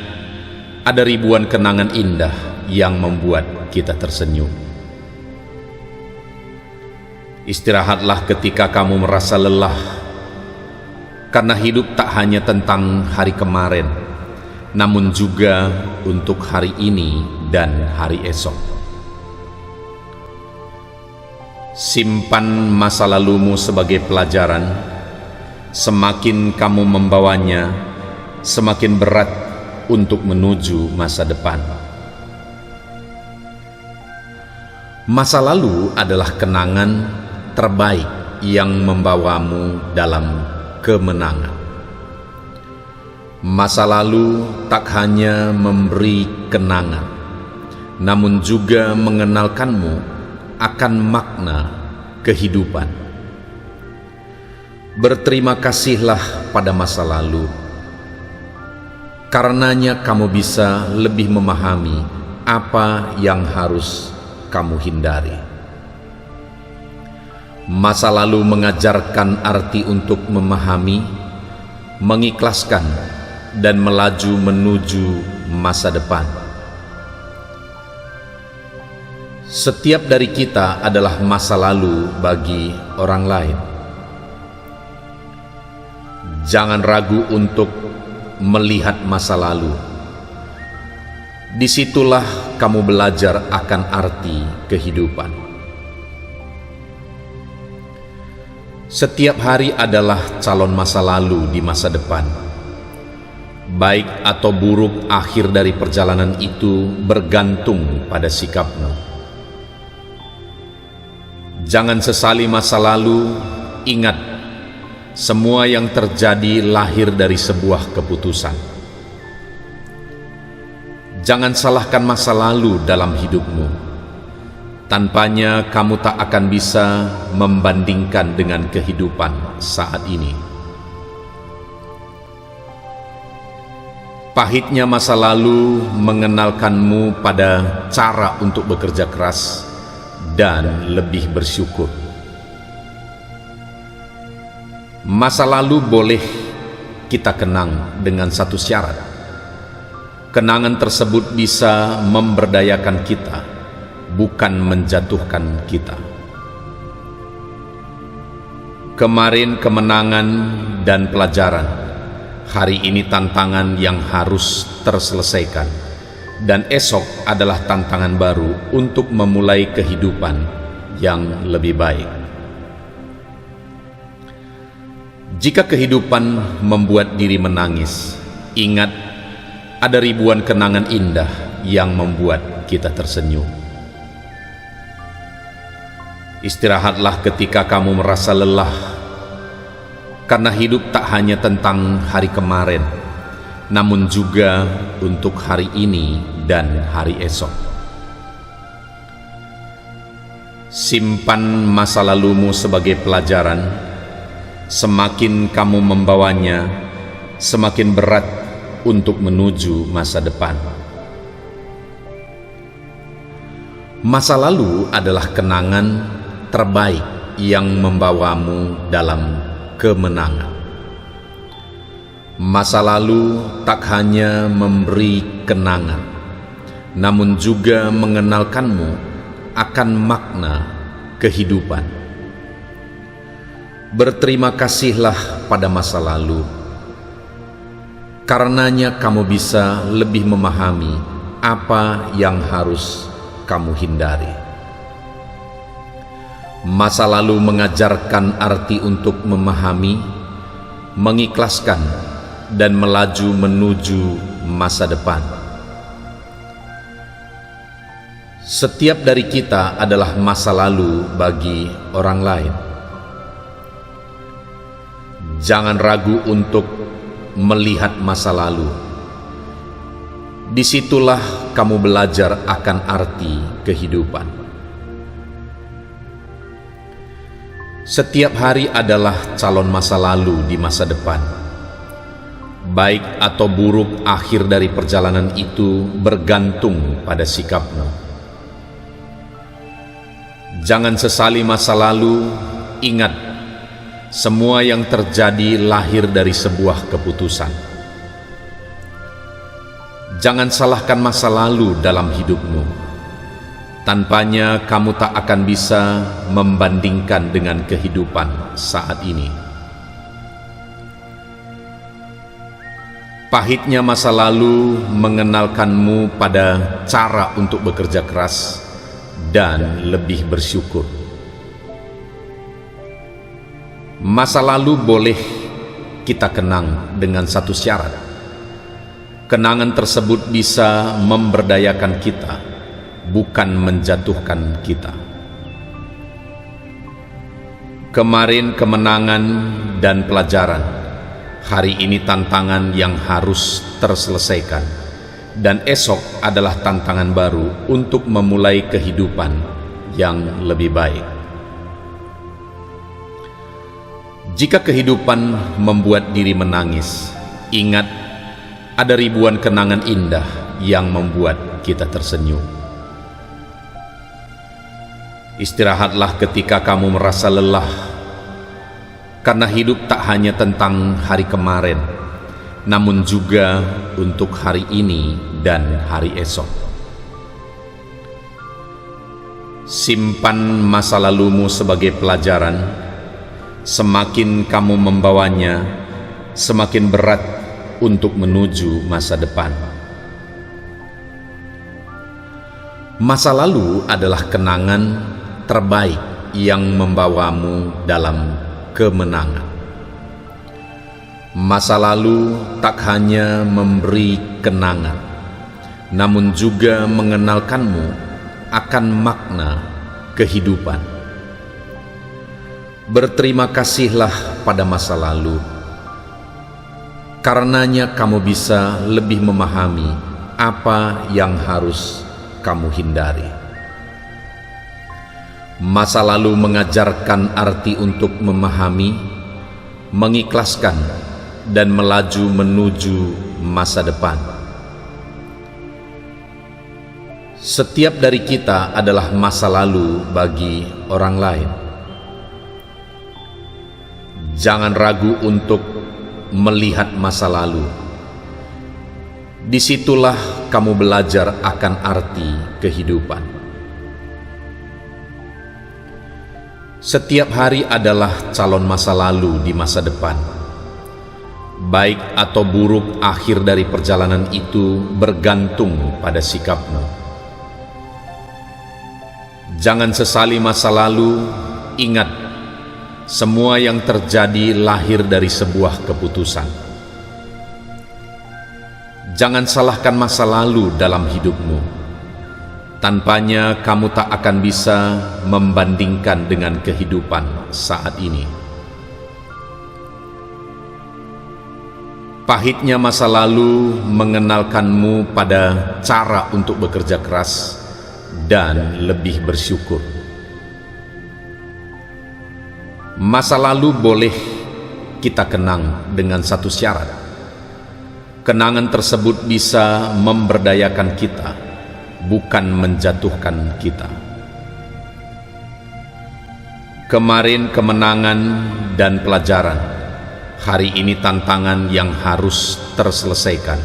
ada ribuan kenangan indah yang membuat kita tersenyum. Istirahatlah ketika kamu merasa lelah, karena hidup tak hanya tentang hari kemarin, namun juga untuk hari ini dan hari esok. Simpan masa lalumu sebagai pelajaran. Semakin kamu membawanya, semakin berat untuk menuju masa depan. Masa lalu adalah kenangan terbaik yang membawamu dalam kemenangan. Masa lalu tak hanya memberi kenangan, namun juga mengenalkanmu akan makna kehidupan. Berterima kasihlah pada masa lalu, karenanya kamu bisa lebih memahami apa yang harus kamu hindari. Masa lalu mengajarkan arti untuk memahami, mengikhlaskan, dan melaju menuju masa depan. Setiap dari kita adalah masa lalu bagi orang lain. Jangan ragu untuk melihat masa lalu. Disitulah kamu belajar akan arti kehidupan. Setiap hari adalah calon masa lalu di masa depan. Baik atau buruk akhir dari perjalanan itu bergantung pada sikapmu. Jangan sesali masa lalu, ingat, semua yang terjadi lahir dari sebuah keputusan. Jangan salahkan masa lalu dalam hidupmu. Tanpanya kamu tak akan bisa membandingkan dengan kehidupan saat ini. Pahitnya masa lalu mengenalkanmu pada cara untuk bekerja keras dan lebih bersyukur. Masa lalu boleh kita kenang dengan satu syarat. Kenangan tersebut bisa memberdayakan kita, bukan menjatuhkan kita. Kemarin kemenangan dan pelajaran, hari ini tantangan yang harus terselesaikan, dan esok adalah tantangan baru untuk memulai kehidupan yang lebih baik. Jika kehidupan membuat diri menangis, ingat, ada ribuan kenangan indah yang membuat kita tersenyum. Istirahatlah ketika kamu merasa lelah, karena hidup tak hanya tentang hari kemarin, namun juga untuk hari ini dan hari esok. Simpan masa lalumu sebagai pelajaran. Semakin kamu membawanya, semakin berat untuk menuju masa depan. Masa lalu adalah kenangan terbaik yang membawamu dalam kemenangan. Masa lalu tak hanya memberi kenangan, namun juga mengenalkanmu akan makna kehidupan. Berterima kasihlah pada masa lalu. Karenanya kamu bisa lebih memahami apa yang harus kamu hindari. Masa lalu mengajarkan arti untuk memahami, mengikhlaskan, dan melaju menuju masa depan. Setiap dari kita adalah masa lalu bagi orang lain. Jangan ragu untuk melihat masa lalu. Disitulah kamu belajar akan arti kehidupan. Setiap hari adalah calon masa lalu di masa depan. Baik atau buruk akhir dari perjalanan itu bergantung pada sikapmu. Jangan sesali masa lalu, ingat, semua yang terjadi lahir dari sebuah keputusan. Jangan salahkan masa lalu dalam hidupmu. Tanpanya kamu tak akan bisa membandingkan dengan kehidupan saat ini. Pahitnya masa lalu mengenalkanmu pada cara untuk bekerja keras dan lebih bersyukur. Masa lalu boleh kita kenang dengan satu syarat. Kenangan tersebut bisa memberdayakan kita, bukan menjatuhkan kita. Kemarin kemenangan dan pelajaran, hari ini tantangan yang harus terselesaikan, dan esok adalah tantangan baru untuk memulai kehidupan yang lebih baik. Jika kehidupan membuat diri menangis, ingat, ada ribuan kenangan indah yang membuat kita tersenyum. Istirahatlah ketika kamu merasa lelah, karena hidup tak hanya tentang hari kemarin, namun juga untuk hari ini dan hari esok. Simpan masa lalumu sebagai pelajaran. Semakin kamu membawanya, semakin berat untuk menuju masa depan. Masa lalu adalah kenangan terbaik yang membawamu dalam kemenangan. Masa lalu tak hanya memberi kenangan, namun juga mengenalkanmu akan makna kehidupan. Berterima kasihlah pada masa lalu, karenanya kamu bisa lebih memahami apa yang harus kamu hindari. Masa lalu mengajarkan arti untuk memahami, mengikhlaskan, dan melaju menuju masa depan. Setiap dari kita adalah masa lalu bagi orang lain. Jangan ragu untuk melihat masa lalu. Disitulah kamu belajar akan arti kehidupan. Setiap hari adalah calon masa lalu di masa depan. Baik atau buruk akhir dari perjalanan itu bergantung pada sikapmu. Jangan sesali masa lalu, ingat, semua yang terjadi lahir dari sebuah keputusan. Jangan salahkan masa lalu dalam hidupmu. Tanpanya kamu tak akan bisa membandingkan dengan kehidupan saat ini. Pahitnya masa lalu mengenalkanmu pada cara untuk bekerja keras dan lebih bersyukur. Masa lalu boleh kita kenang dengan satu syarat. Kenangan tersebut bisa memberdayakan kita, bukan menjatuhkan kita. Kemarin kemenangan dan pelajaran, hari ini tantangan yang harus terselesaikan,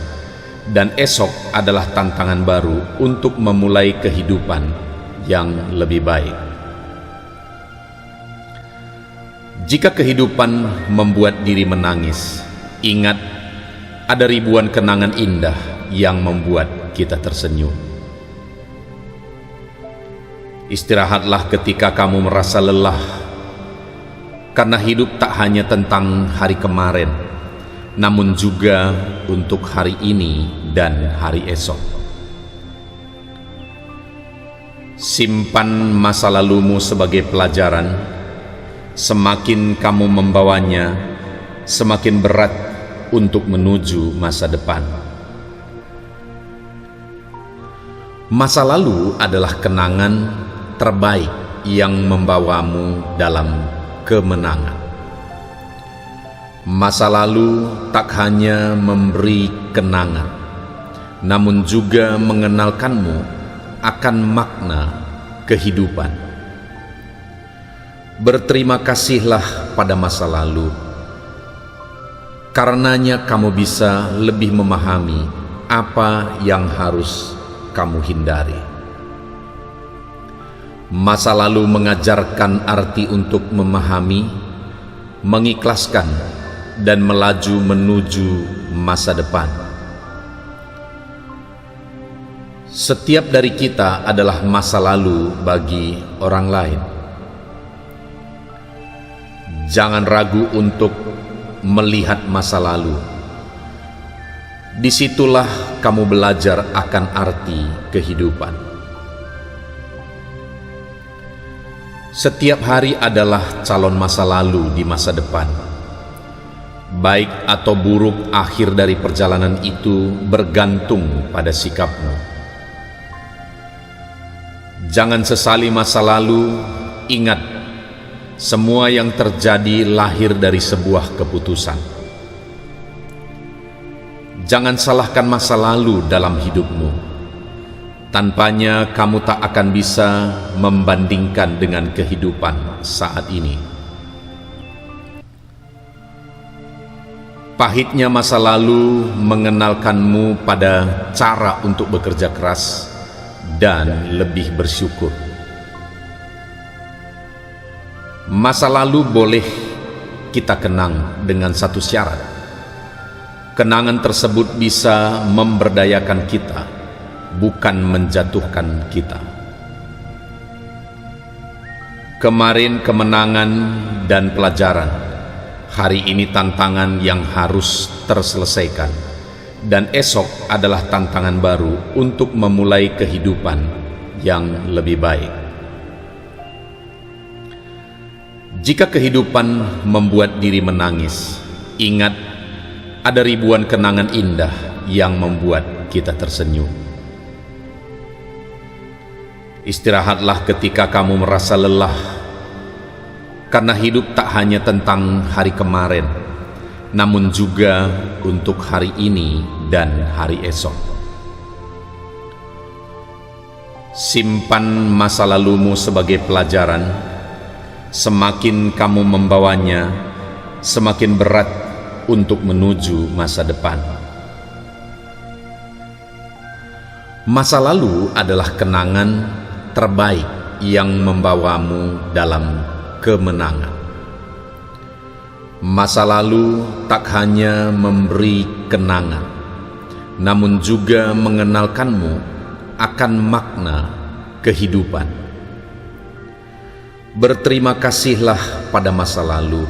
dan esok adalah tantangan baru untuk memulai kehidupan yang lebih baik. Jika kehidupan membuat diri menangis, ingat, ada ribuan kenangan indah yang membuat kita tersenyum. Istirahatlah ketika kamu merasa lelah, karena hidup tak hanya tentang hari kemarin, namun juga untuk hari ini dan hari esok. Simpan masa lalumu sebagai pelajaran. Semakin kamu membawanya, semakin berat untuk menuju masa depan. Masa lalu adalah kenangan terbaik yang membawamu dalam kemenangan. Masa lalu tak hanya memberi kenangan, namun juga mengenalkanmu akan makna kehidupan. Berterima kasihlah pada masa lalu, karenanya kamu bisa lebih memahami apa yang harus kamu hindari. Masa lalu mengajarkan arti untuk memahami, mengikhlaskan, dan melaju menuju masa depan. Setiap dari kita adalah masa lalu bagi orang lain. Jangan ragu untuk melihat masa lalu. Disitulah kamu belajar akan arti kehidupan. Setiap hari adalah calon masa lalu di masa depan. Baik atau buruk akhir dari perjalanan itu bergantung pada sikapmu. Jangan sesali masa lalu, ingat, semua yang terjadi lahir dari sebuah keputusan. Jangan salahkan masa lalu dalam hidupmu. Tanpanya kamu tak akan bisa membandingkan dengan kehidupan saat ini. Pahitnya masa lalu mengenalkanmu pada cara untuk bekerja keras dan lebih bersyukur. Masa lalu boleh kita kenang dengan satu syarat. Kenangan tersebut bisa memberdayakan kita, bukan menjatuhkan kita. Kemarin kemenangan dan pelajaran, hari ini tantangan yang harus terselesaikan, dan esok adalah tantangan baru untuk memulai kehidupan yang lebih baik. Jika kehidupan membuat diri menangis, ingat ada ribuan kenangan indah yang membuat kita tersenyum. Istirahatlah ketika kamu merasa lelah, karena hidup tak hanya tentang hari kemarin, namun juga untuk hari ini dan hari esok. Simpan masa lalumu sebagai pelajaran. Semakin kamu membawanya, semakin berat untuk menuju masa depan. Masa lalu adalah kenangan terbaik yang membawamu dalam kemenangan. Masa lalu tak hanya memberi kenangan, namun juga mengenalkanmu akan makna kehidupan. Berterima kasihlah pada masa lalu,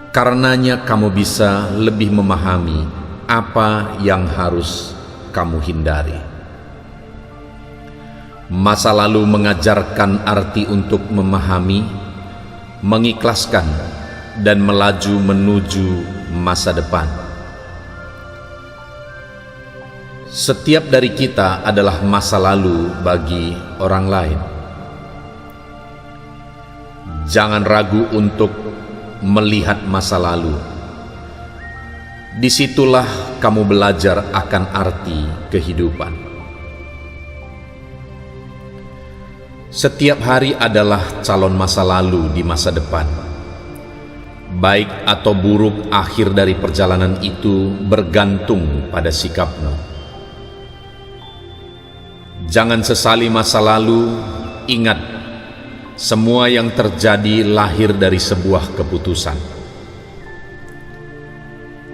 karenanya kamu bisa lebih memahami apa yang harus kamu hindari. Masa lalu mengajarkan arti untuk memahami, mengikhlaskan, dan melaju menuju masa depan. Setiap dari kita adalah masa lalu bagi orang lain. Jangan ragu untuk melihat masa lalu. Disitulah kamu belajar akan arti kehidupan. Setiap hari adalah calon masa lalu di masa depan. Baik atau buruk akhir dari perjalanan itu bergantung pada sikapmu. Jangan sesali masa lalu, ingat, semua yang terjadi lahir dari sebuah keputusan.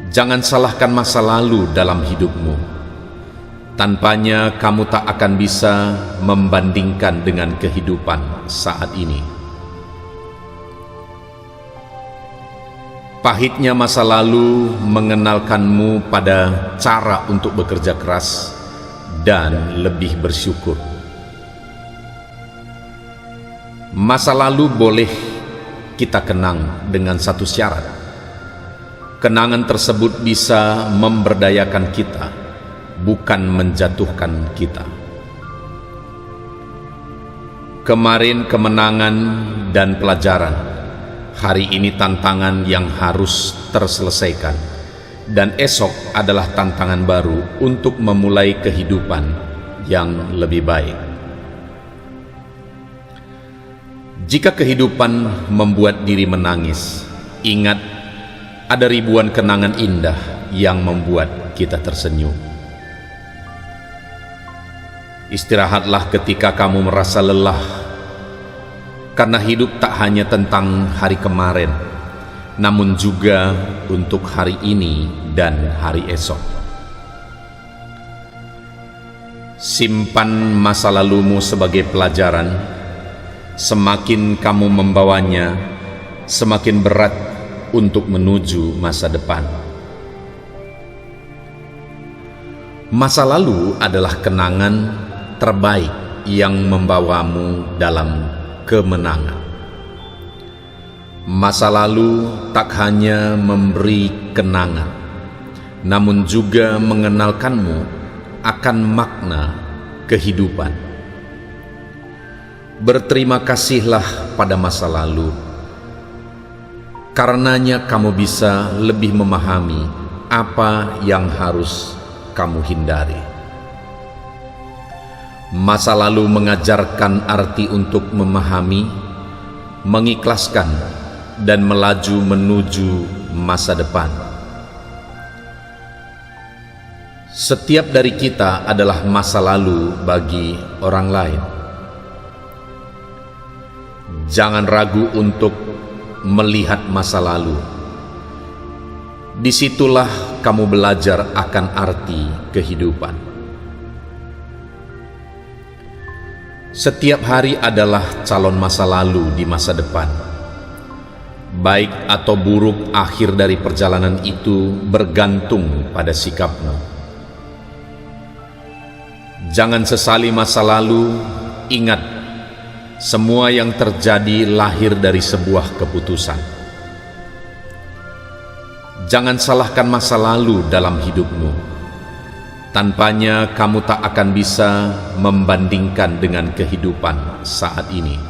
Jangan salahkan masa lalu dalam hidupmu. Tanpanya kamu tak akan bisa membandingkan dengan kehidupan saat ini. Pahitnya masa lalu mengenalkanmu pada cara untuk bekerja keras dan lebih bersyukur. Masa lalu boleh kita kenang dengan satu syarat. Kenangan tersebut bisa memberdayakan kita, bukan menjatuhkan kita. Kemarin kemenangan dan pelajaran, hari ini tantangan yang harus terselesaikan, dan esok adalah tantangan baru untuk memulai kehidupan yang lebih baik. Jika kehidupan membuat diri menangis, ingat ada ribuan kenangan indah yang membuat kita tersenyum. Istirahatlah ketika kamu merasa lelah, karena hidup tak hanya tentang hari kemarin, namun juga untuk hari ini dan hari esok. Simpan masa lalumu sebagai pelajaran. Semakin kamu membawanya, semakin berat untuk menuju masa depan. Masa lalu adalah kenangan terbaik yang membawamu dalam kemenangan. Masa lalu tak hanya memberi kenangan, namun juga mengenalkanmu akan makna kehidupan. Berterima kasihlah pada masa lalu, karenanya kamu bisa lebih memahami apa yang harus kamu hindari. Masa lalu mengajarkan arti untuk memahami, mengikhlaskan, dan melaju menuju masa depan. Setiap dari kita adalah masa lalu bagi orang lain. Jangan ragu untuk melihat masa lalu. Disitulah kamu belajar akan arti kehidupan. Setiap hari adalah calon masa lalu di masa depan. Baik atau buruk akhir dari perjalanan itu bergantung pada sikapmu. Jangan sesali masa lalu, ingat, semua yang terjadi lahir dari sebuah keputusan. Jangan salahkan masa lalu dalam hidupmu. Tanpanya kamu tak akan bisa membandingkan dengan kehidupan saat ini.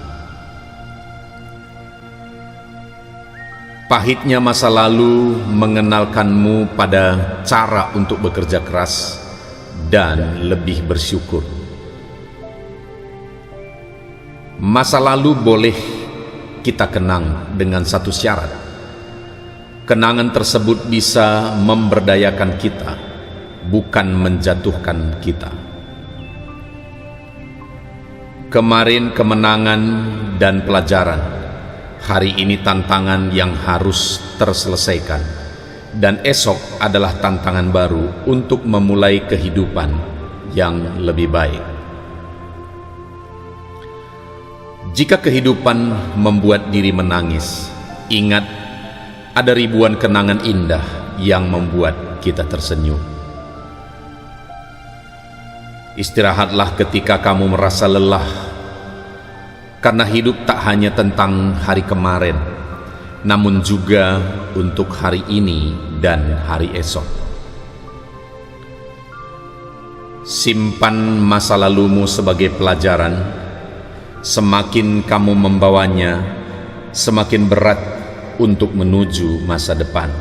Pahitnya masa lalu mengenalkanmu pada cara untuk bekerja keras dan lebih bersyukur. Masa lalu boleh kita kenang dengan satu syarat. Kenangan tersebut bisa memberdayakan kita, bukan menjatuhkan kita. Kemarin kemenangan dan pelajaran, hari ini tantangan yang harus terselesaikan, dan esok adalah tantangan baru untuk memulai kehidupan yang lebih baik. Jika kehidupan membuat diri menangis, ingat, ada ribuan kenangan indah yang membuat kita tersenyum. Istirahatlah ketika kamu merasa lelah, karena hidup tak hanya tentang hari kemarin, namun juga untuk hari ini dan hari esok. Simpan masa lalumu sebagai pelajaran. Semakin kamu membawanya, semakin berat untuk menuju masa depan.